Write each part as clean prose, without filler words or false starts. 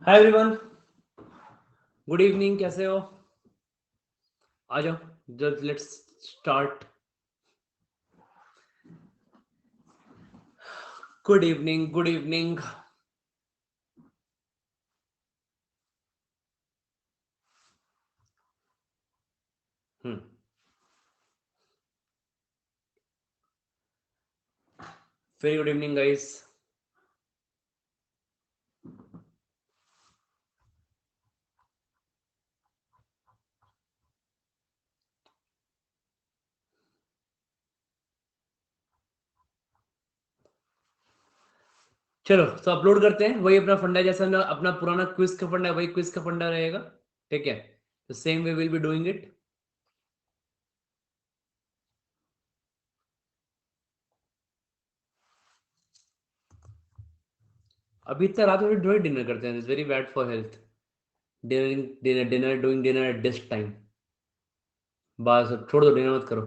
Hi everyone, good evening. कैसे हो? आ जाओ, just let's start. Good evening, good evening. Very good evening guys. चलो तो अपलोड करते हैं। वही अपना फंडा, जैसा ना अपना पुराना क्विज का फंडा है, वही क्विज का फंडा रहेगा। ठीक है, तो same way will be doing it. अभी इतना रात में डोइट डिनर करते हैं, it's very bad for health. Dinner dinner dinner doing dinner at this time. बस अब छोड़ दो, डिनर मत करो।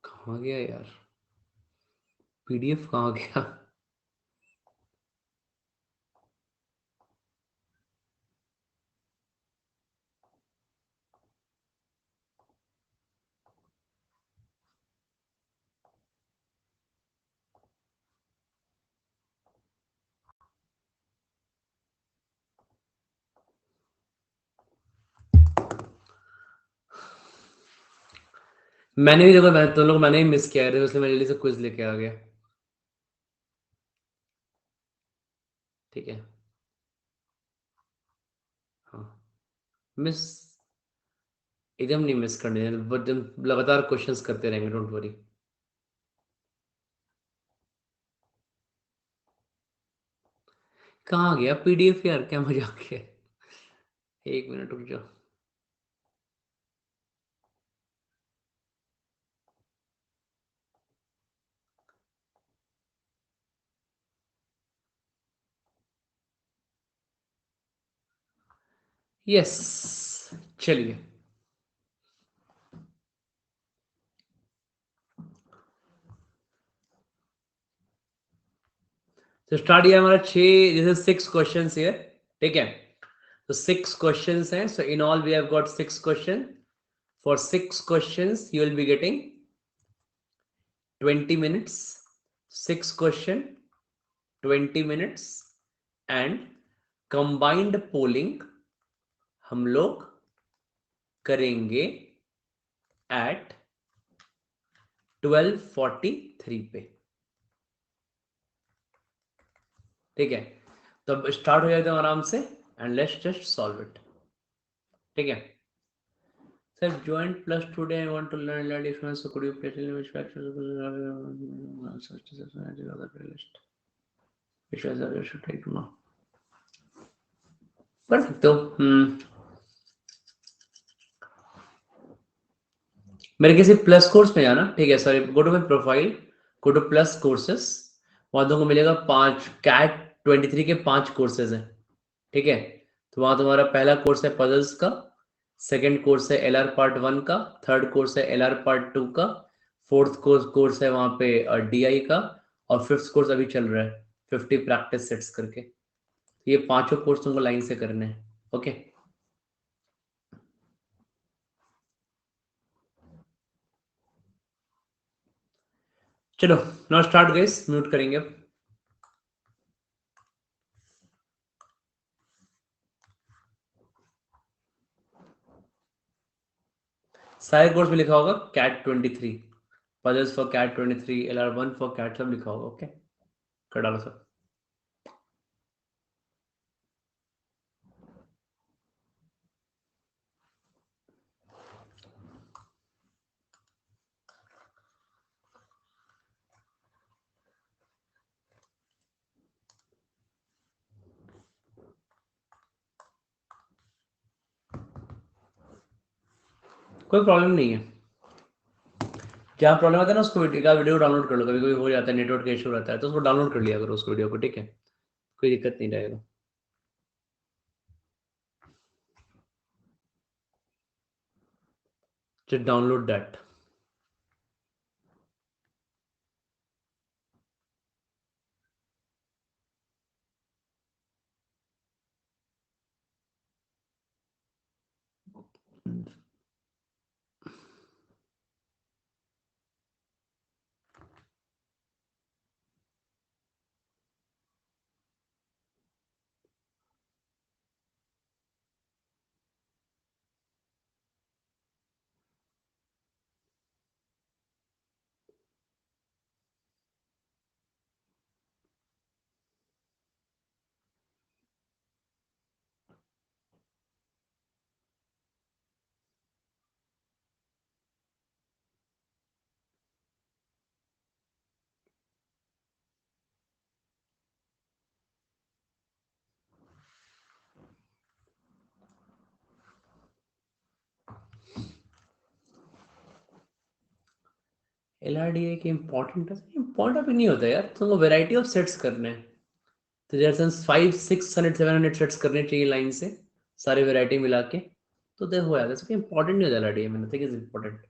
कहाँ गया यार? पीडीएफ कहाँ गया? मैंने भी देखो, मैं तुम लोग मैंने ही मिस किया है, इसलिए मैं जल्दी से क्विज लेके आ गया। ठीक है। हाँ, मिस एकदम नहीं मिस करने हैं, बट लगातार क्वेश्चंस करते रहेंगे, डोंट वरी। कहाँ गया पीडीएफ यार? क्या मजाक है। एक मिनट रुक जाओ। यस, चलिए। तो स्टार्ट किया हमारा छह, जैसे 6 क्वेश्चन है। ठीक है, तो 6 क्वेश्चन हैं। So in all we have got 6 question. For 6 questions you will be getting 20 minutes। 6 question, 20 minutes। And combined polling हम लोग करेंगे एट 12:43 पे। ठीक है, तो अब स्टार्ट हो जाते हैं आराम से, and let's just solve it. ठीक है sir, joint plus today I want to learn lat difference, so could you please tell me which factors list which was I should take to know. कर सकते हो। मेरे किसी plus course में जाना। ठीक है, sorry, go to my profile, go to plus courses. वहां तुमको मिलेगा 5 कैट 23 के 5 कोर्सेज हैं। ठीक है, तो वहां तुम्हारा पहला कोर्स है पजल्स का, सेकंड कोर्स है एलआर पार्ट 1 का, थर्ड कोर्स है एलआर पार्ट 2 का, फोर्थ कोर्स है वहां पे डीआई का, और फिफ्थ कोर्स अभी चल रहा है 50 प्रैक्टिस सेट्स करके। ये पांचों कोर्स तुमको लाइन से करने हैं। ओके, चलो नाउ स्टार्ट गाइस, म्यूट करेंगे अब। सारे कोर्स में लिखा होगा CAT 23, puzzles for CAT 23, LR1 for CAT, सब लिखा होगा। ओके, कर डालो सब। कोई प्रॉब्लम नहीं है, जहाँ प्रॉब्लम आता है ना उसको वीडियो डाउनलोड कर लो, कभी कभी हो जाता है नेटवर्क का इशू रहता है, तो उसको डाउनलोड कर लिया करो उस वीडियो को, ठीक है, कोई दिक्कत नहीं रहेगा। Just download that. LRDA के इंपॉर्टेंट अभी नहीं होता यार, तुमको वेराइटी ऑफ सेट्स करने हैं, तो जैसे 500, 600, 700 सेट्स करने चाहिए लाइन से, सारी वेराइटी मिला के, तो देखो हो जाता है, इंपॉर्टेंट नहीं होता LRDA में, नथिंग इज इंपॉर्टेंट।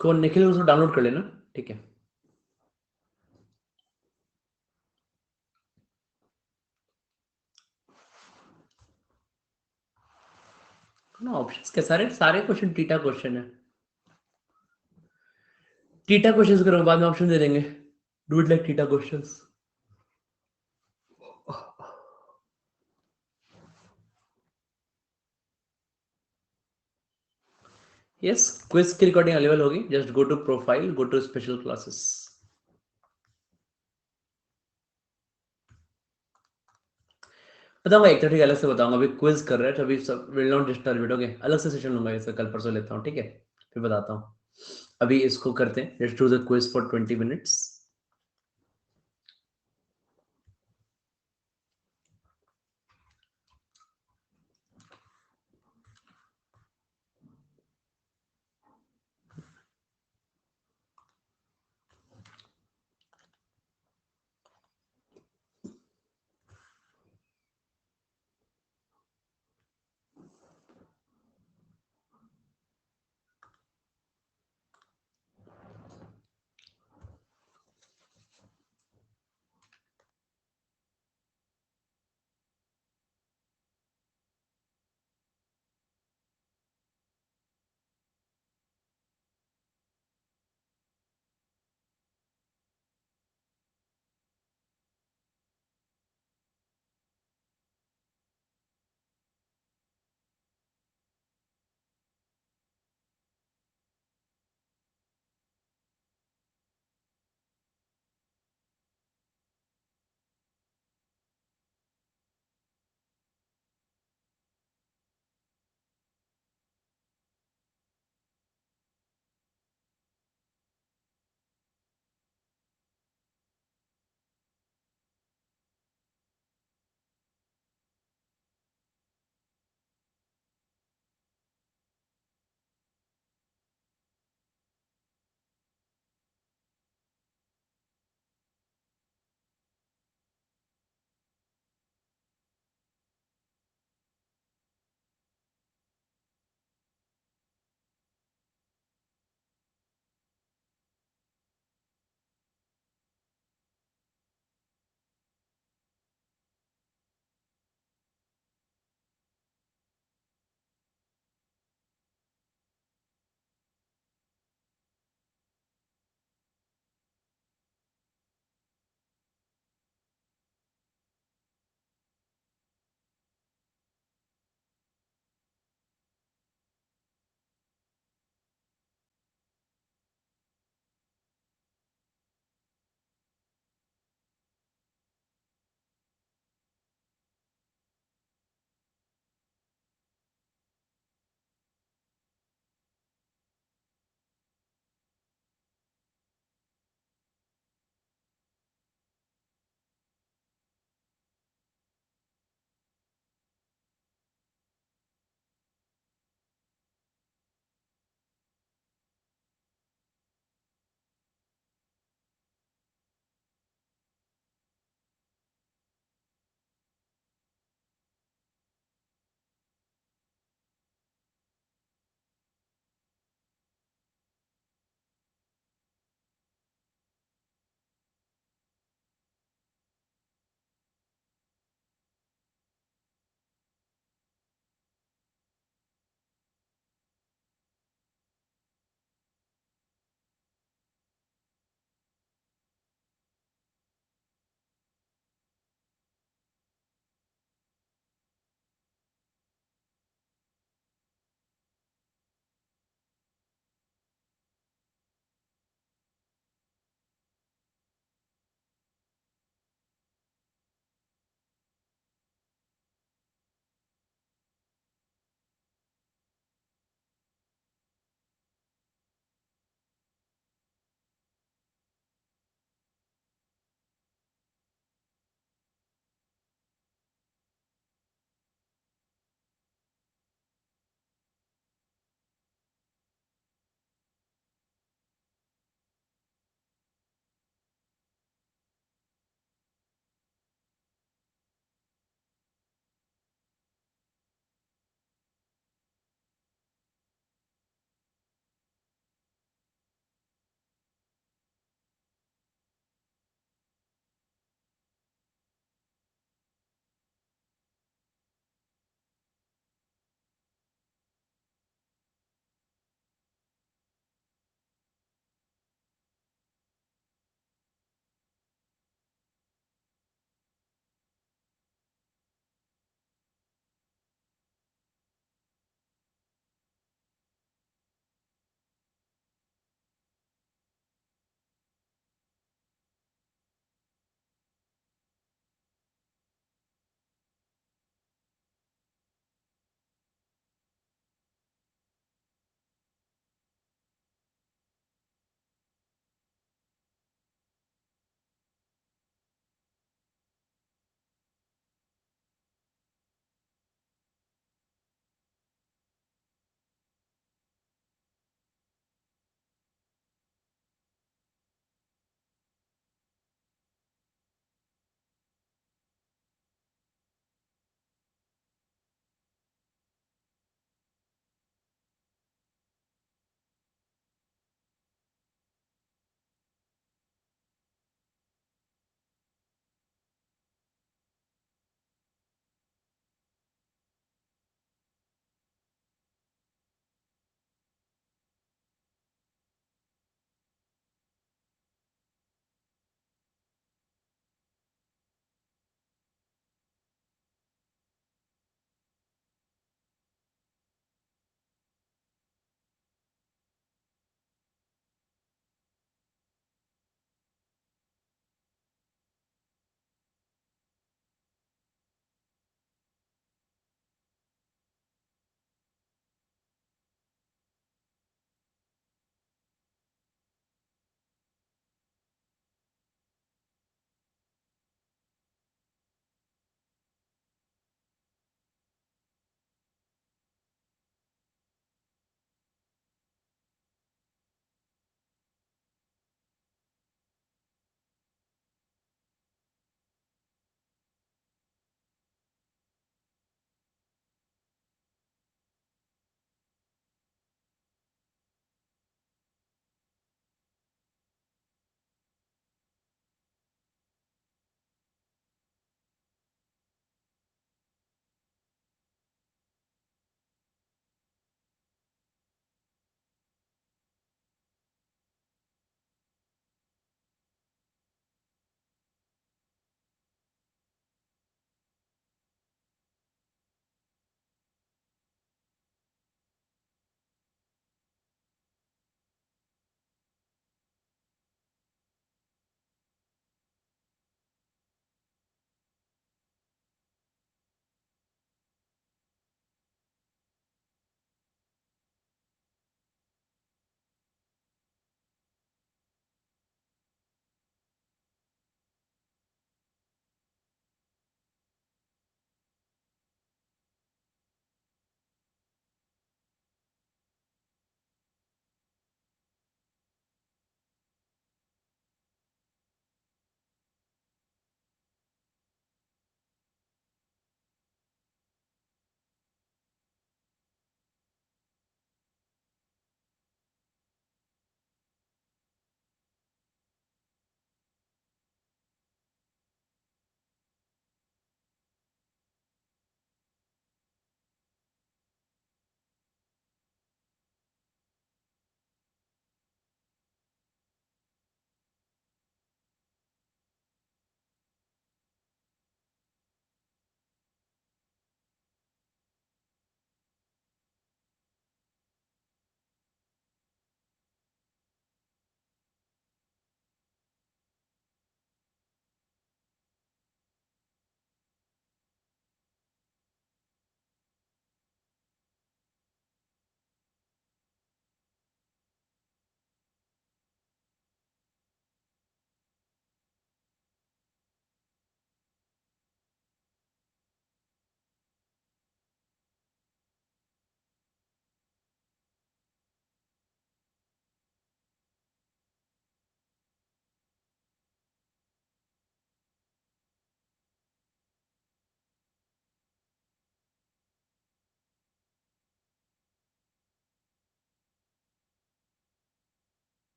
कौन निखिल, उसको डाउनलोड कर लेना, ठीक है। ना ऑप्शंस के सारे सारे क्वेश्चन टीटा क्वेश्चन है, टीटा क्वेश्चंस करो, बाद में ऑप्शन दे देंगे, do it like TITA questions. Yes, quiz की रिकॉर्डिंग अवेलेबल होगी, just go to profile, go to special classes. बताऊंगा एक तो, ठीक है, अलग से बताऊंगा, अभी क्विज कर रहे हैं तो अभी सब will not disturb it, okay, अलग से सेशन लूंगा इसका, कल परसों लेता हूँ, ठीक है, फिर बताता हूँ। अभी इसको करते हैं, let's do the quiz for 20 minutes.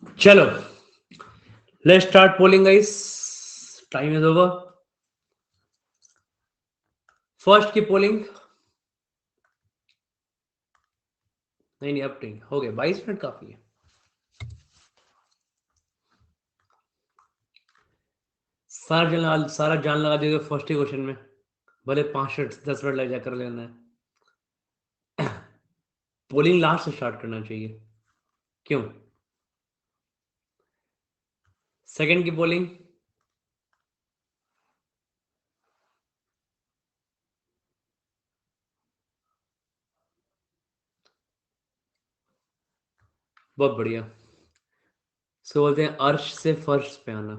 चलो, let's start polling, guys. Time is over. First की पोलिंग नहीं अब नहीं हो गया, 22 मिनट काफी है। सारा जान लगा दिया फर्स्ट ही क्वेश्चन में, भले 5 मिनट 10 मिनट लग जाए, कर लेना है। पोलिंग लास्ट से स्टार्ट करना चाहिए, क्यों? सेकंड की पोलिंग बहुत बढ़िया। सो बोलते हैं अर्श से फर्श पे आना।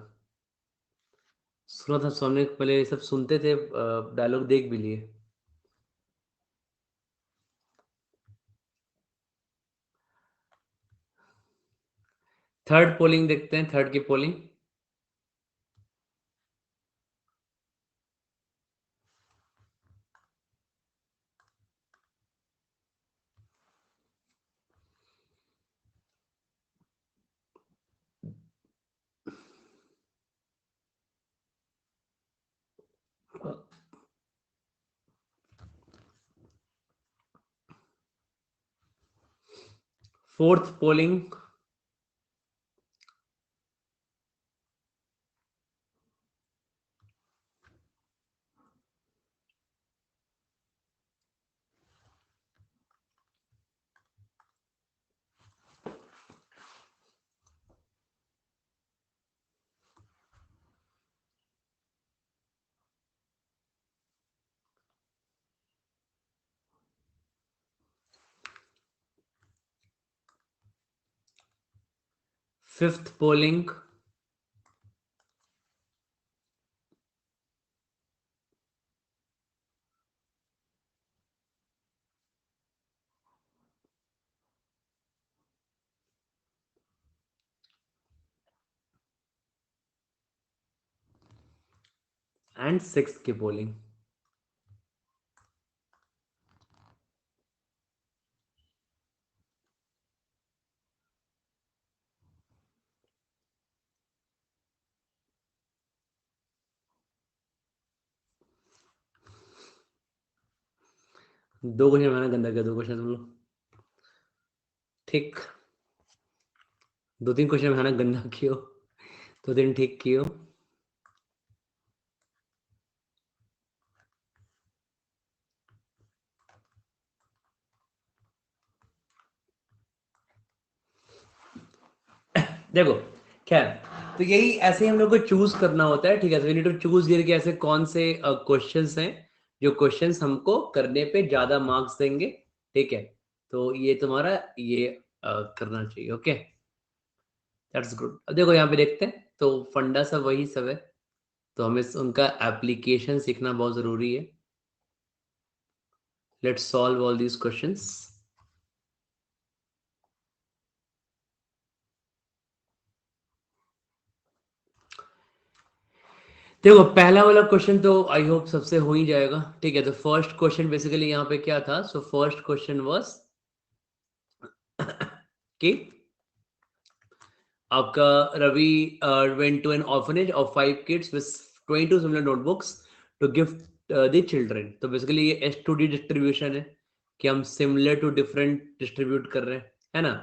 सुना था, सोने पहले ये सब सुनते थे, डायलॉग देख भी लिए। थर्ड पोलिंग देखते हैं, थर्ड की polling. Fourth polling fifth polling and sixth की पोलिंग। दो क्वेश्चन मैंने गंदा किया, दो क्वेश्चन तुम लोग ठीक, 2-3 क्वेश्चन मैंने गंदा कियो, 2-3 ठीक कियो। देखो क्या है, तो यही ऐसे ही हम लोग को चूज करना होता है, ठीक है। We need to choose here कि ऐसे कौन से क्वेश्चंस हैं जो क्वेश्चंस हमको करने पे ज्यादा मार्क्स देंगे, ठीक है। तो ये तुम्हारा ये करना चाहिए, ओके, दैट्स गुड। अब देखो यहाँ पे देखते हैं, तो फंडा सब वही सब है, तो हमें उनका एप्लीकेशन सीखना बहुत जरूरी है। Let's solve all these questions. देखो पहला वाला क्वेश्चन तो आई होप सबसे हो ही जाएगा, ठीक है। तो फर्स्ट क्वेश्चन बेसिकली यहाँ पे क्या था, सो फर्स्ट क्वेश्चन वाज कि आपका Ravi went to an orphanage of 5 kids with 22 similar notebooks to give the children। तो बेसिकली ये S2D डिस्ट्रीब्यूशन है कि हम सिमिलर टू डिफरेंट डिस्ट्रीब्यूट कर रहे हैं, है ना।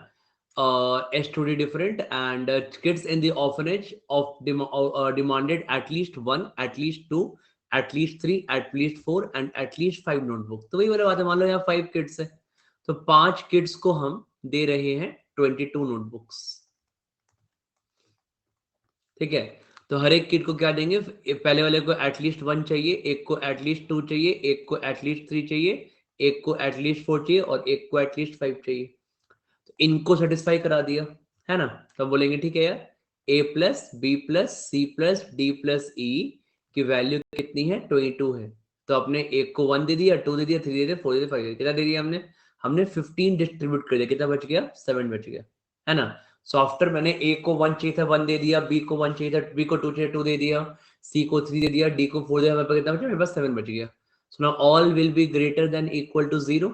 S2D different and kids in the orphanage of demanded at least 1, at least 2, at least 3, at least 4 and at least 5 notebook। तो वही वाली बात है, मान लो यहाँ 5 किड्स है, तो 5 किड्स को हम दे रहे हैं 22 नोटबुक्स, ठीक है। तो हर एक किड को क्या देंगे, पहले वाले को एटलीस्ट 1 चाहिए, एक को एटलीस्ट 2 चाहिए, एक को एटलीस्ट 3 चाहिए, एक को एटलीस्ट 4 चाहिए और एक को एटलीस्ट 5 चाहिए। तो इनको सेटिस्फाई करा दिया, है ना। तो बोलेंगे ठीक है यार, a plus B plus C plus D plus E की वैल्यू कितनी है, 22 है। तो अपने एक को 1 दे दिया, 2 दे दिया, 3 दे दिया, 4 दे दिया, 5 दे दिया, कितना दे दिया हमने, हमने 15 डिस्ट्रीब्यूट कर दिया, कितना बच गया, 7 बच गया, है ना। सो आफ्टर मैंने ए को 1 चाहिए था, 1 दे दिया, बी को 1 चाहिए था, बी को 2 चाहिए, 2 दे दिया, सी को 3 दे दिया, डी को 4 दिया, मेरे पास कितना बचा, मेरे पास 7 बच गया। So now all will be greater than equal to 0।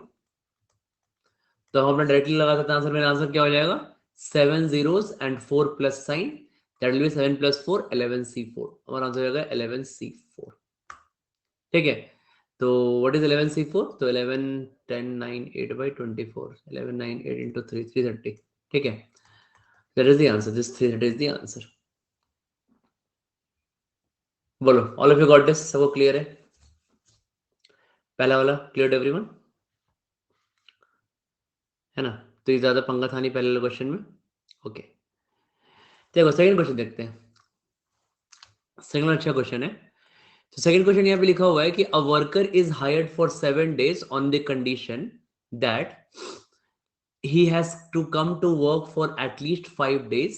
तो हम अपना डायरेक्टली लगा सकते हैं आंसर, मेरा आंसर क्या हो जाएगा, 7 zeros and 4 plus sign, that will be 7 plus 4 11C4. हमारा आंसर हो जाएगा 11C4. ठीक है, तो व्हाट इज 11C4? तो 11 10 9 8 by 24, 11 9 8 into 3 330. ठीक है, that is the answer. This 330 is the answer. बोलो, all of you got this? सबको क्लियर है? पहला वाला क्लियर टू एवरीवन है ना? तो ये ज्यादा पंगा था नहीं पहले वाले क्वेश्चन में. ओके, देखो सेकंड क्वेश्चन देखते हैं. सेकंड अच्छा क्वेश्चन है. तो सेकंड क्वेश्चन यहाँ पे लिखा हुआ है कि a worker is hired for 7 days on the condition that he has to come to work for at least 5 days.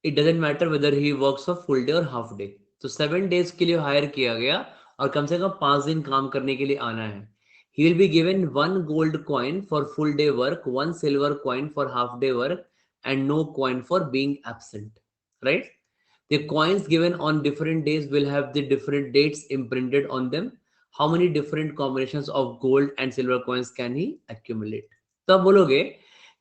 It doesn't matter whether he works a full day or half day. तो 7 days के लिए higher किया गया और कम से कम 5 दिन काम करने के लिए आना है. He will be given 1 gold coin for full day work, 1 silver coin for half day work, and no coin for being absent. Right? The coins given on different days will have the different dates imprinted on them. How many different combinations of gold and silver coins can he accumulate? तो आप बोलोगे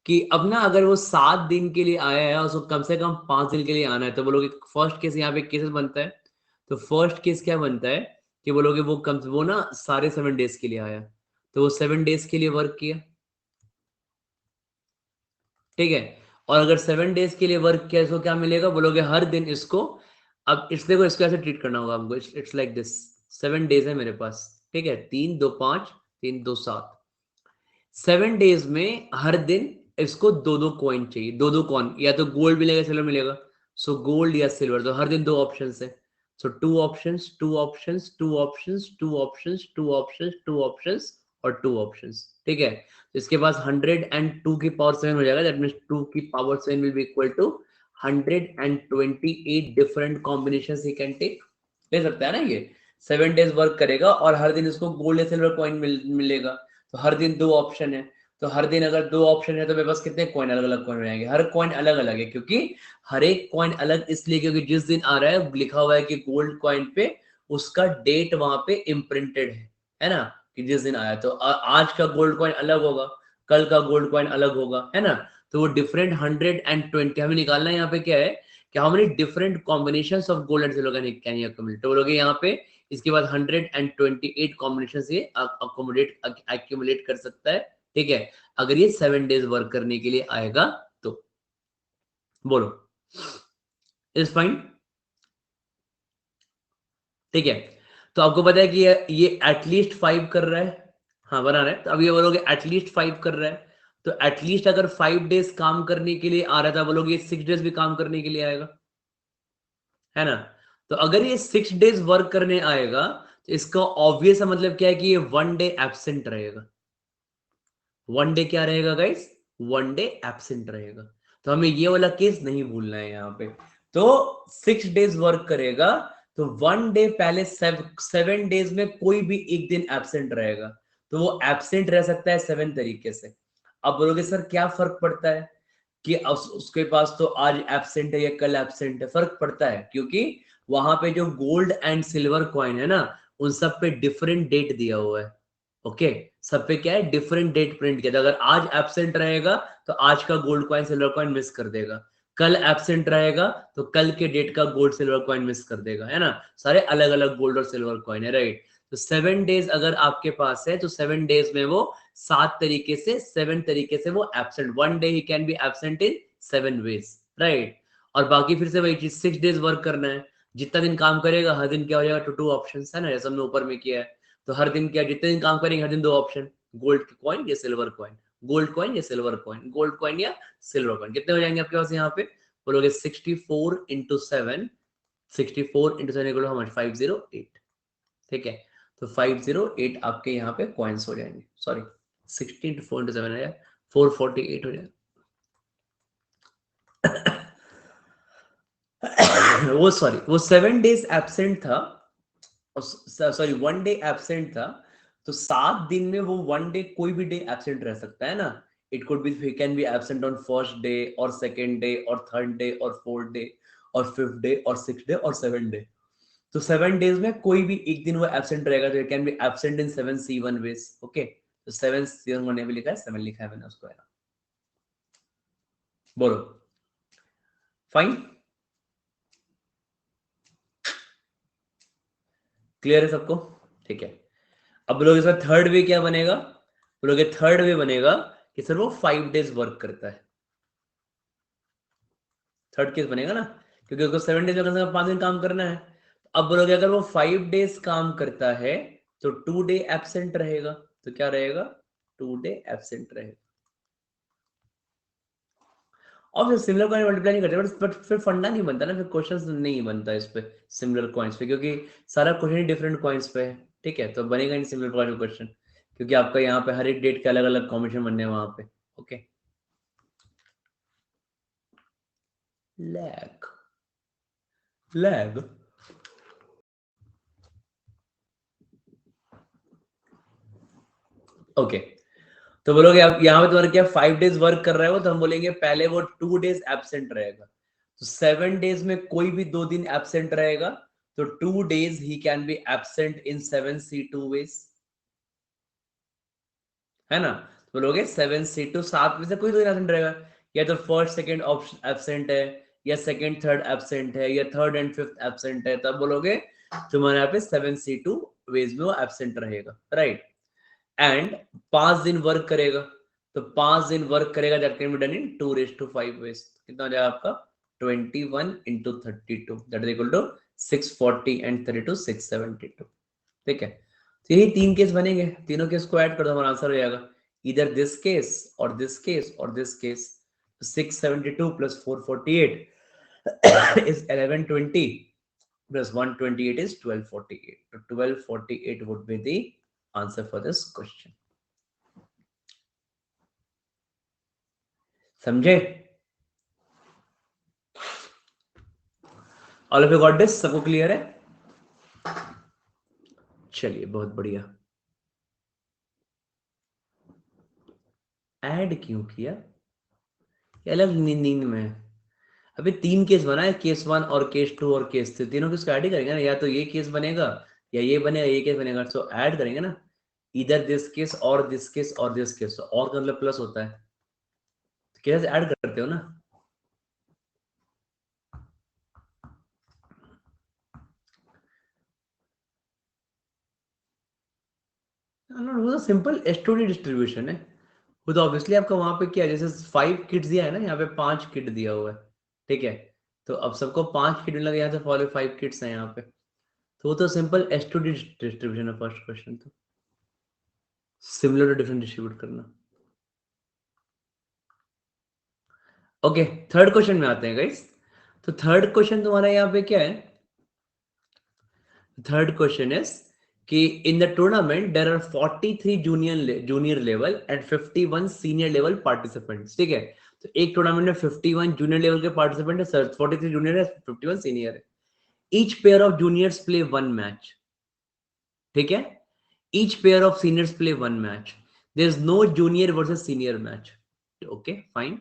कि अब ना अगर वो 7 दिन के लिए आया है और उसको कम से कम 5 दिन के लिए आना है, तो बोलोगे फर्स्ट केस यहाँ पे केसेस बनता है. तो फर्स्ट केस क्या बनता है कि बोलोगे वो ना सारे 7 डेज के लिए आया, तो वो 7 डेज के लिए वर्क किया. ठीक है, और अगर 7 डेज के लिए वर्क किया इसको क्या मिलेगा? बोलोगे हर दिन इसको, अब देखो इसको ऐसे ट्रीट करना होगा हमको. It's like this. 7 डेज है मेरे पास. ठीक है, 3 2 5 3 2 7. 7 डेज में हर दिन इसको 2 कॉइन चाहिए. 2 कॉइन, या तो गोल्ड मिलेगा सिल्वर मिलेगा. सो गोल्ड या सिल्वर, तो हर दिन 2 ऑप्शन है. सो 2 options 2 options 2 options 2 options 2 options 2 options और 2 ऑप्शंस. ठीक है, तो इसके पास 102 की पावर 7 हो जाएगा. दैट मींस 2 की power 7 will be equal to 128 different combinations he can take. ले सकता है ना ये. 7 डेज वर्क करेगा और हर दिन इसको गोल्ड या सिल्वर कॉइन मिलेगा. तो हर दिन 2 ऑप्शन है, तो हर दिन अगर 2 ऑप्शन है तो मेरे पास कितने कॉइन अलग अलग कॉइन रहेंगे? हर कॉइन अलग अलग है, क्योंकि हर एक कॉइन अलग इसलिए क्योंकि जिस दिन आ रहा है लिखा हुआ है कि गोल्ड कॉइन पे उसका डेट वहां पे इम्प्रिंटेड है ना, कि जिस दिन आया. तो आज का गोल्ड कॉइन अलग होगा, कल का गोल्ड कॉइन अलग होगा, है ना. तो वो डिफरेंट 120 हमें निकालना है. यहाँ पे क्या है कि how many different combinations of gold and silver can you accumulate. तो बोलोगे यहाँ पे इसके बाद 128 कॉम्बिनेशन से एक्यूमुलेट कर सकता है. ठीक है, अगर ये 7 डेज वर्क करने के लिए आएगा तो. बोलो, इज फाइन? ठीक है, तो आपको पता है कि ये एटलीस्ट 5 कर रहा है. हाँ, बना रहा है. तो अब ये बोलोगे एटलीस्ट 5 कर रहा है, तो एटलीस्ट अगर 5 डेज काम करने के लिए आ रहा था, बोलोगे 6 डेज भी काम करने के लिए आएगा, है ना. तो अगर ये 6 डेज वर्क करने आएगा तो इसका ऑब्वियस मतलब क्या है कि ये 1 डे एब्सेंट रहेगा. 1 डे क्या रहेगा गाइस? 1 डे एब्सेंट रहेगा. तो हमें ये वाला केस नहीं भूलना है यहाँ पे. तो 6 डेज वर्क करेगा तो 1 डे पहले 7 डेज में कोई भी एक दिन एब्सेंट रहेगा, तो वो एब्सेंट रह सकता है 7 तरीके से. अब बोलोगे सर क्या फर्क पड़ता है कि उसके पास तो आज एब्सेंट है या कल एब्सेंट है? फर्क पड़ता है, क्योंकि वहां पे जो गोल्ड एंड सिल्वर कॉइन है ना, उन सब पे डिफरेंट डेट दिया हुआ है. ओके, सब पे क्या है? डिफरेंट डेट प्रिंट किया था. अगर आज एब्सेंट रहेगा तो आज का gold coin silver coin miss कर देगा. कल एब्सेंट रहेगा तो कल के डेट का गोल्ड सिल्वर कॉइन मिस कर देगा, है ना. सारे अलग अलग गोल्ड और सिल्वर कॉइन है, राइट. तो 7 डेज अगर आपके पास है तो 7 डेज में वो 7 तरीके से वो absent. 1 day he can be absent in 7 ways, right. और बाकी फिर से वही चीज, 6 डेज वर्क करना है. जितना दिन काम करेगा हर दिन क्या हो जाएगा? 2 ऑप्शन है ना, जैसे हमने ऊपर में किया है. तो हर दिन क्या, जितने दिन काम करेंगे हर दिन 2 ऑप्शन. गोल्ड कॉइन या सिल्वर कॉइन, गोल्ड कॉइन या सिल्वर कॉइन, गोल्ड कॉइन या सिल्वर कॉइन. कितने हो जाएंगे आपके पास यहाँ पे? बोलोगे 64 into 7. 64 into 7 equal to how much? 508. ठीक है, तो 508 आपके यहाँ पे कॉइन्स हो जाएंगे. सॉरी, 16 into 4 into 7 है, 448 हो जाएगा. वो सॉरी, वो 7 डेज एब्सेंट था, सॉरी 1 डे एब्सेंट था. तो 7 दिन में वो 1 डे कोई भी डे एब्सेंट रह सकता है ना. It could be, can be absent on first day और सेकंड डे और थर्ड डे और फोर्थ डे और फिफ्थ डे और सिक्स डे और 7 डे. तो 7 डेज में कोई भी एक दिन वो एब्सेंट रहेगा, तो it can be absent in 7 C1 ways. Okay, तो 7 C1 ने भी लिखा है, 7 लिखा है मैंने उसको, है ना. बोलो फाइन, क्लियर है सबको? ठीक है, अब बोलोगे सर थर्ड वे क्या बनेगा? बोलोगे थर्ड वे बनेगा कि सर वो 5 डेज वर्क करता है। थर्ड केस बनेगा ना, क्योंकि उसको 7 डेज में कम से कम 5 दिन काम करना है। अब बोलोगे अगर वो 5 डेज काम करता है तो 2 डे एब्सेंट रहेगा, तो क्या रहेगा? 2 डे एब्सेंट रहेगा। और फिर सिमिलर कॉइन मल्टीप्लाई नहीं करते, बट फिर फंडा नहीं बनता ना, फिर क्वेश्चन नहीं बनता इस पे सिमिलर कॉइन्स पे, क्योंकि सारा क्वेश्चन ही डिफरेंट कॉइन्स पे है। ठीक है, तो बनेगा नहीं सिमिलर कॉइन क्वेश्चन, क्योंकि आपका यहाँ पे हर एक डेट के अलग अलग कॉम्बिनेशन बनने हैं वहां पे। ओके, लैग लैग ओके, तो बोलोगे अब यहाँ पे तुम्हारा क्या 5 डेज वर्क कर रहा है वो, तो हम बोलेंगे पहले वो 2 डेज एब्सेंट रहेगा, तो 7 डेज में कोई भी 2 दिन एब्सेंट रहेगा, तो 2 days he can be absent in 7C2 ways, है ना? तो बोलोगे 7C2 7 में से कोई 2 दिन एब्सेंट रहेगा, या तो फर्स्ट सेकंड ऑप्शन एब्सेंट है, या सेकंड थर्ड एब्सेंट है, या थर्ड एंड फिफ्थ एब्सेंट है, तब बोलोगे तुम्हारे यहाँ पे 7C2 वेज में वो एब्सेंट रहेगा, राइट? एंड 5 दिन वर्क करेगा, तो 5 दिन वर्क करेगा, that can be done in 2:5 ways. कितना हो जाएगा आपका? 21 into 32, that is equal to 640 and 32 672। ठीक है, तो यही 3 केस बनेंगे, तीनों केस को ऐड कर दो, हमारा आंसर हो जाएगा इधर दिस केस और दिस केस और this case. 672 plus 448 is 1120 plus 128 is 1248. So 1248 would be the answer for this question. समझे? All of you got this? सबको क्लियर है? चलिए बहुत बढ़िया। ऐड क्यों किया? ये अलग नींद में है। अभी 3 केस बना है, केस 1 और केस 2 और केस 3, तीनों की ऐड ही करेंगे ना, या तो ये केस बनेगा या ये बनेगा, ये केस बनेगा, तो ऐड करेंगे ना, इधर दिस केस और दिस केस और दिस केस, तो और का मतलब प्लस होता है, तो कैसे ऐड करते हो ना? वो तो सिंपल एसटोडी डिस्ट्रीब्यूशन है, वो तो ऑब्वियसली आपका वहां पे क्या है, जैसे 5 किट्स दिया है ना, यहाँ पे 5 किट दिया हुआ है, ठीक है, तो अब सबको 5 किट मिला, यहाँ से फॉलो 5 किट्स हैं यहाँ पे, तो वो तो सिंपल एसटोडी डिस्ट्रीब्यूशन है। फर्स्ट क्वेश्चन तो सिमिलर टू डिफरेंट डिस्ट्रीब्यूट करना। ओके, थर्ड क्वेश्चन में आते हैं गाइस। तो थर्ड क्वेश्चन तुम्हारा यहाँ पे क्या है? थर्ड क्वेश्चन इज कि in the tournament there are 43 junior level and 51 senior level participants. ठीक है, तो एक टूर्नामेंट में 51 जूनियर लेवल के पार्टिसिपेंट है सर, 43 जूनियर है, 51 सीनियर है। Each pair of juniors play 1 match. ठीक है, each pair of seniors play 1 match, there is no junior versus senior match. Okay fine,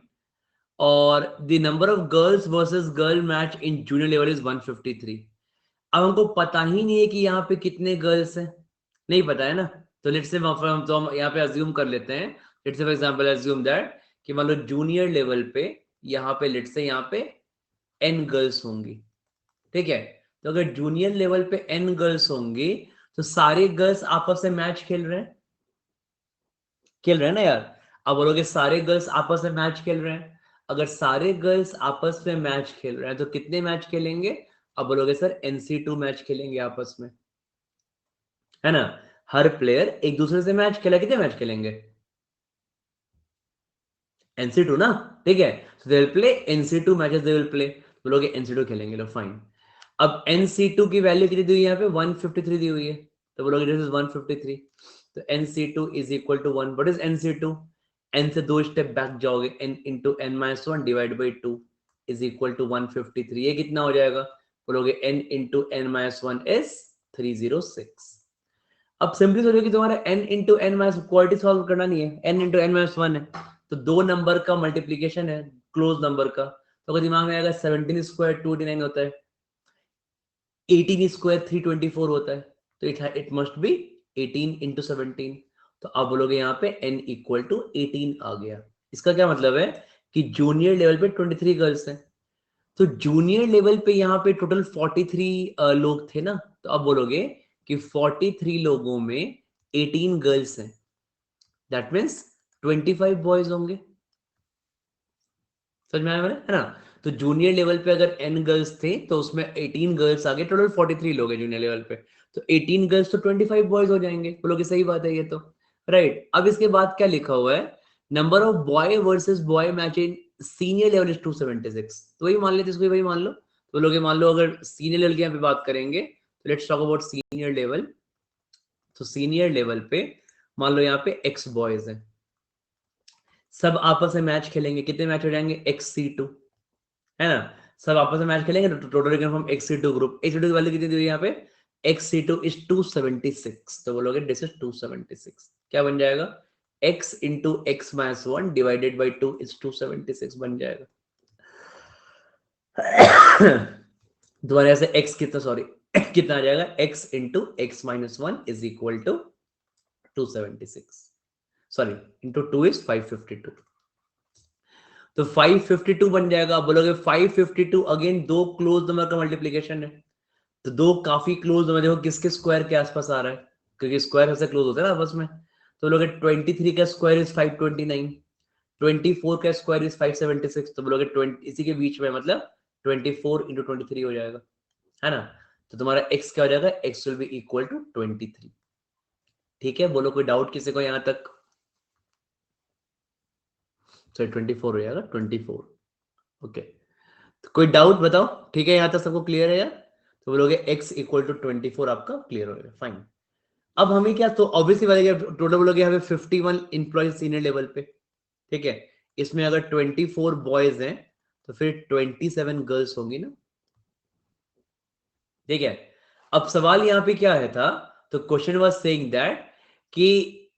और the number of girls versus girl match in junior level is 153। अब हमको पता ही नहीं है कि यहाँ पे कितने गर्ल्स हैं, नहीं पता है ना, तो लेट्स से हम तो हम यहाँ पे अज्यूम कर लेते हैं, let's say for example assume that कि मान लो जूनियर लेवल पे यहाँ पे लेट्स से यहाँ पे n गर्ल्स होंगी। ठीक है, तो अगर जूनियर लेवल पे n गर्ल्स होंगी, तो सारे गर्ल्स आपस में मैच खेल रहे हैं ना यार। अब बोलोगे सारे गर्ल्स आपस में मैच खेल रहे हैं, अगर सारे गर्ल्स आपस में मैच खेल रहे हैं तो कितने मैच खेलेंगे? अब बोलोगे सर NC2 मैच खेलेंगे आपस में, है ना? हर प्लेयर एक दूसरे से मैच खेला, कितने मैच खेलेंगे? NC2 ना, ठीक है, so they will play NC2 matches, they will play, बोलोगे NC2 खेलेंगे, लो फाइन। अब NC2 की वैल्यू कितनी दी हुई है यहाँ पे? 153 दी हुई है, तो बोलोगे दिस इज 153, तो NC2 is equal to 1। What is NC2? n से 2 स्टेप बैक जाओगे, n into n minus 1 divide by 2 is equal to 153। ये कितना हो जाएगा? बोलोगे n into n minus 1 is 306। अब सिंपली सोचो कि तुम्हारा n into n minus quality solve करना नहीं है, n इंटू n माइनस 1 है, तो 2 नंबर का मल्टीप्लीकेशन है क्लोज नंबर का, तो अगर दिमाग में आएगा 17 स्क्वायर 289 होता है, 18 स्क्वायर 324 होता है, तो इट मस्ट बी 18 इंटू 17। तो आप बोलोगे यहाँ पे n इक्वल टू 18 आ गया। इसका क्या मतलब है कि जूनियर लेवल पे 23 गर्ल्स हैं, तो जूनियर लेवल पे यहाँ पे टोटल 43 लोग थे ना, तो अब बोलोगे कि 43 लोगों में 18 गर्ल्स हैं, दैट मीन्स 25 बॉयज होंगे। समझ में आया मेरे, है ना? तो जूनियर लेवल पे अगर n गर्ल्स थे तो उसमें 18 गर्ल्स आ गए, टोटल 43 लोग हैं जूनियर लेवल पे, तो 18 गर्ल्स तो 25 बॉयज हो जाएंगे। बोलोगे सही बात है ये तो, राइट। अब इसके बाद क्या लिखा हुआ है, number of boy versus boy match in senior level is 276, तो वही मान लेते, इसको वही मान लो। तो लोग मान लो अगर सीनियर लेवल की यहाँ पे बात करेंगे तो let's talk about senior level. तो सीनियर लेवल पे मान लो यहाँ पे x बॉयज हैं, सब आपस में मैच खेलेंगे, कितने मैच हो जाएंगे, XC2, है ना? सब आपस में मैच खेलेंगे तो total confirm XC2 group, XC2 की वैल्यू कितनी दी हुई है यहाँ पे, XC2 इज 276, तो बोलोगे दिस इज 276, क्या बन जाएगा, x into x minus 1 divided by 2 is 276 बन जाएगा। दोबारा से x कितना, सॉरी कितना आ जाएगा, x into x minus 1 is equal to 276, sorry into 2 is 552, तो 552 बन जाएगा। आप बोलोगे 552 अगेन दो क्लोज नंबर का मल्टीप्लीकेशन है, तो दो काफी क्लोज नंबर, देखो किसके स्क्वायर के आसपास आ रहा है, क्योंकि स्क्वायर ऐसे क्लोज होता है ना आपस में। तो बोलोगे 23 का स्क्वायर इज 529, 24 का स्क्वायर इज 576, तो बोलोगे 20 इसी के बीच में, मतलब 24 इंटू 23 हो जाएगा, है ना? तो तुम्हारा x क्या हो जाएगा, x will be equal to 23। ठीक है, बोलो कोई डाउट किसी को यहां तक? सॉरी 24 हो जाएगा, 24, ओके। तो कोई डाउट बताओ, ठीक है, यहां तक सबको क्लियर है यार? तो बोलोगे x इक्वल टू 24 आपका क्लियर हो जाएगा, फाइन। अब हमें क्या, तो ऑब्वियसली वाले टोटल बोलोगे यहाँ पे 51 इंप्लॉय सीनियर लेवल पे, ठीक है। इसमें अगर 24 बॉयज हैं तो फिर 27 गर्ल्स होंगी ना, ठीक है। अब सवाल यहाँ पे क्या है था, तो क्वेश्चन वाज सेइंग दैट कि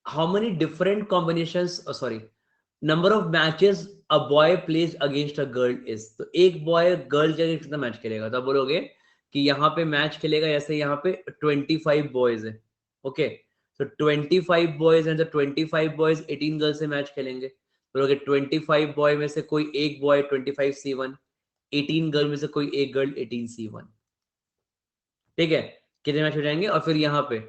how many different combinations, sorry number of matches a boy plays against a girl is, तो एक बॉय गर्ल के अगेंस्ट कितना मैच खेलेगा, तो आप बोलोगे कि यहाँ पे मैच खेलेगा, जैसे यहाँ पे 25 बॉयज है, ओके, तो 25 बॉयज हैं, तो 25 बॉयज 18 गर्ल से मैच खेलेंगे, बोलोगे 25 बॉय में से कोई एक बॉय 25C1, 18 गर्ल में से कोई एक गर्ल 18C1, ठीक है, कितने मैच हो जाएंगे। और फिर यहाँ पे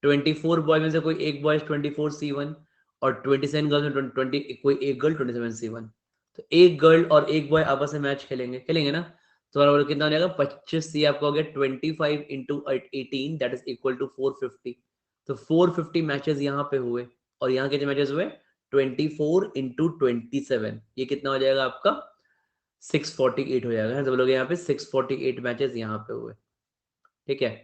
24 बॉय में से कोई एक बॉय 24C1 और 27 गर्ल में 20 कोई एक गर्ल 27C1, तो एक गर्ल और एक बॉय आपस में मैच खेलेंगे, खेलेंगे ना, तो हमारा कितना हो जाएगा 25, ये आपका हो गया 25 into 18 that is equal to 450, तो 450 मैचेस यहाँ पे हुए, और यहाँ कितने मैचेस हुए 24 इंटू 27, ये कितना हो जाएगा आपका 648 हो जाएगा, तो बोलोगे यहाँ पे 648 मैचेस यहाँ पे हुए, ठीक है।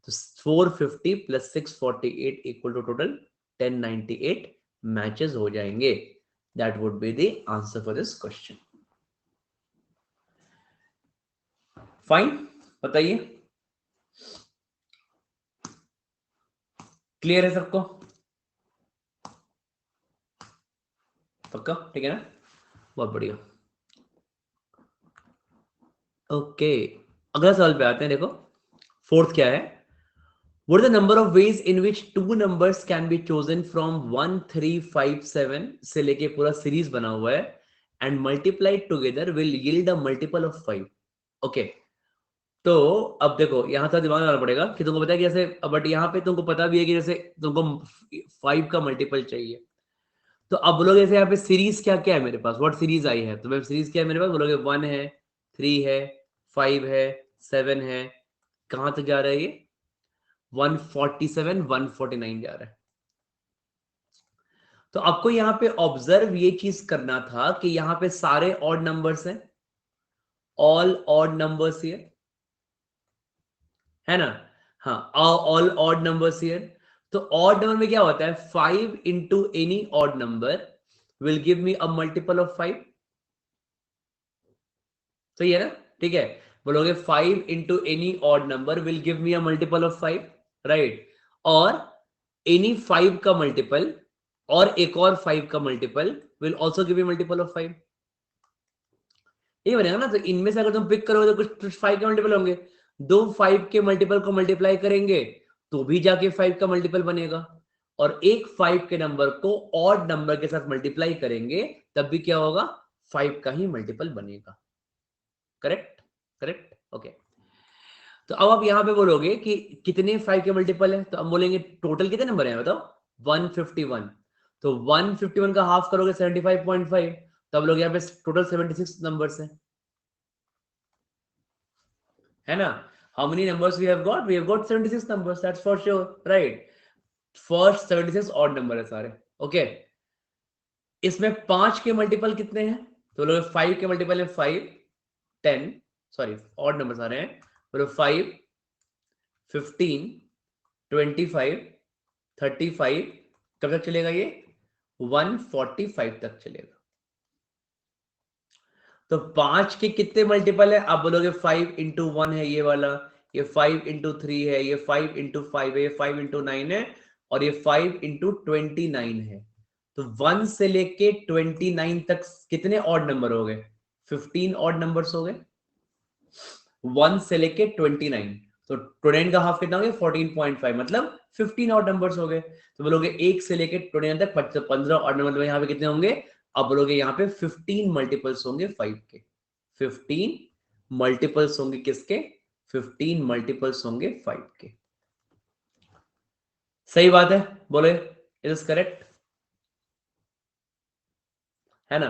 तो 450 plus 648 equal to total 1098 matches हो जाएंगे, that would be the answer for this question. Fine, बताइए क्लियर है सबको, पक्का, ठीक है ना, बहुत बढ़िया। ओके, अगला सवाल पे आते हैं, देखो फोर्थ क्या है, what is the number of ways in which two numbers can be chosen from 1 3 5 7 से लेके पूरा सीरीज बना हुआ है and multiplied together will yield a multiple of 5, okay. तो अब देखो यहाँ तक दिमाग लगाना पड़ेगा कि तुमको पता है कि जैसे, बट यहाँ पे तुमको पता भी है कि जैसे तुमको 5 का मल्टीपल चाहिए, तो अब बोलोगे जैसे यहाँ पे सीरीज क्या क्या है मेरे पास, व्हाट सीरीज आई है, तो मैं सीरीज क्या है मेरे पास, बोलोगे 1 है, 3 है, 5 है, 7 है, कहां तक जा रहा है ये 147 149 जा रहा है। तो आपको यहां पे ऑब्जर्व ये चीज करना था कि यहां पे सारे ऑड नंबर्स हैं, ऑल ऑड नंबर्स हियर, है ना, हाँ ऑल ऑड नंबर्स हियर। तो ऑड नंबर में क्या होता है, 5 into any odd number will give me a multiple of 5, सही है ना, ठीक है। बोलोगे 5 into any odd number will give me a multiple of 5, right, और एनी 5 का मल्टीपल और एक और 5 का multiple will also give you multiple of 5, ये बनेगा ना। तो इनमें से अगर तुम पिक करोगे तो कुछ 5 के मल्टीपल होंगे, दो 5 के मल्टीपल को मल्टीप्लाई करेंगे तो भी जाके 5 का मल्टीपल बनेगा, और एक 5 के नंबर को ऑड नंबर के साथ मल्टीप्लाई करेंगे तब भी क्या होगा 5 का ही मल्टीपल बनेगा। Correct, correct, okay. तो अब आप यहां पे बोलोगे कि कितने 5 के मल्टीपल है, तो हम बोलेंगे टोटल कितने नंबर है बताओ, 151। तो 151 का हाफ करोगे 75.5, तो अब लोग यहाँ पे टोटल 76 नंबर्स है ना। How many numbers we have got, we have got 76 numbers, that's for sure, right. First 76 odd number है सारे, ओके। इसमें 5 के मल्टीपल कितने हैं, तो लोग 5 के मल्टीपल है 5, 10, सॉरी ऑड नंबर सारे हैं, बोलो 5, 15, 25, 35, कब तक चलेगा ये, 145 तक चलेगा। तो 5 के कितने मल्टीपल है, आप बोलोगे 5 इंटू 1 है ये वाला, ये 5 इंटू 3 है, ये 5 इंटू 5 है, ये 5 इंटू 9 है, और ये 5 इंटू 29 है। तो 1 से लेके 29 तक कितने ऑड नंबर हो गए, 15 ऑड नंबर्स हो गए, 1 से लेके 29। तो 29 का हाफ कितना हो गया 14.5, मतलब 15 ऑड नंबर्स हो गए। तो बोलोगे 1 से लेके 29 तक 15 ऑड नंबर, यहाँ पे कितने होंगे, अब बोलोगे यहाँ पे 15 मल्टीपल्स होंगे 5 के, 15 मल्टीपल्स होंगे किसके, 15 मल्टीपल्स होंगे 5 के। सही बात है, बोले इट इज करेक्ट, है ना।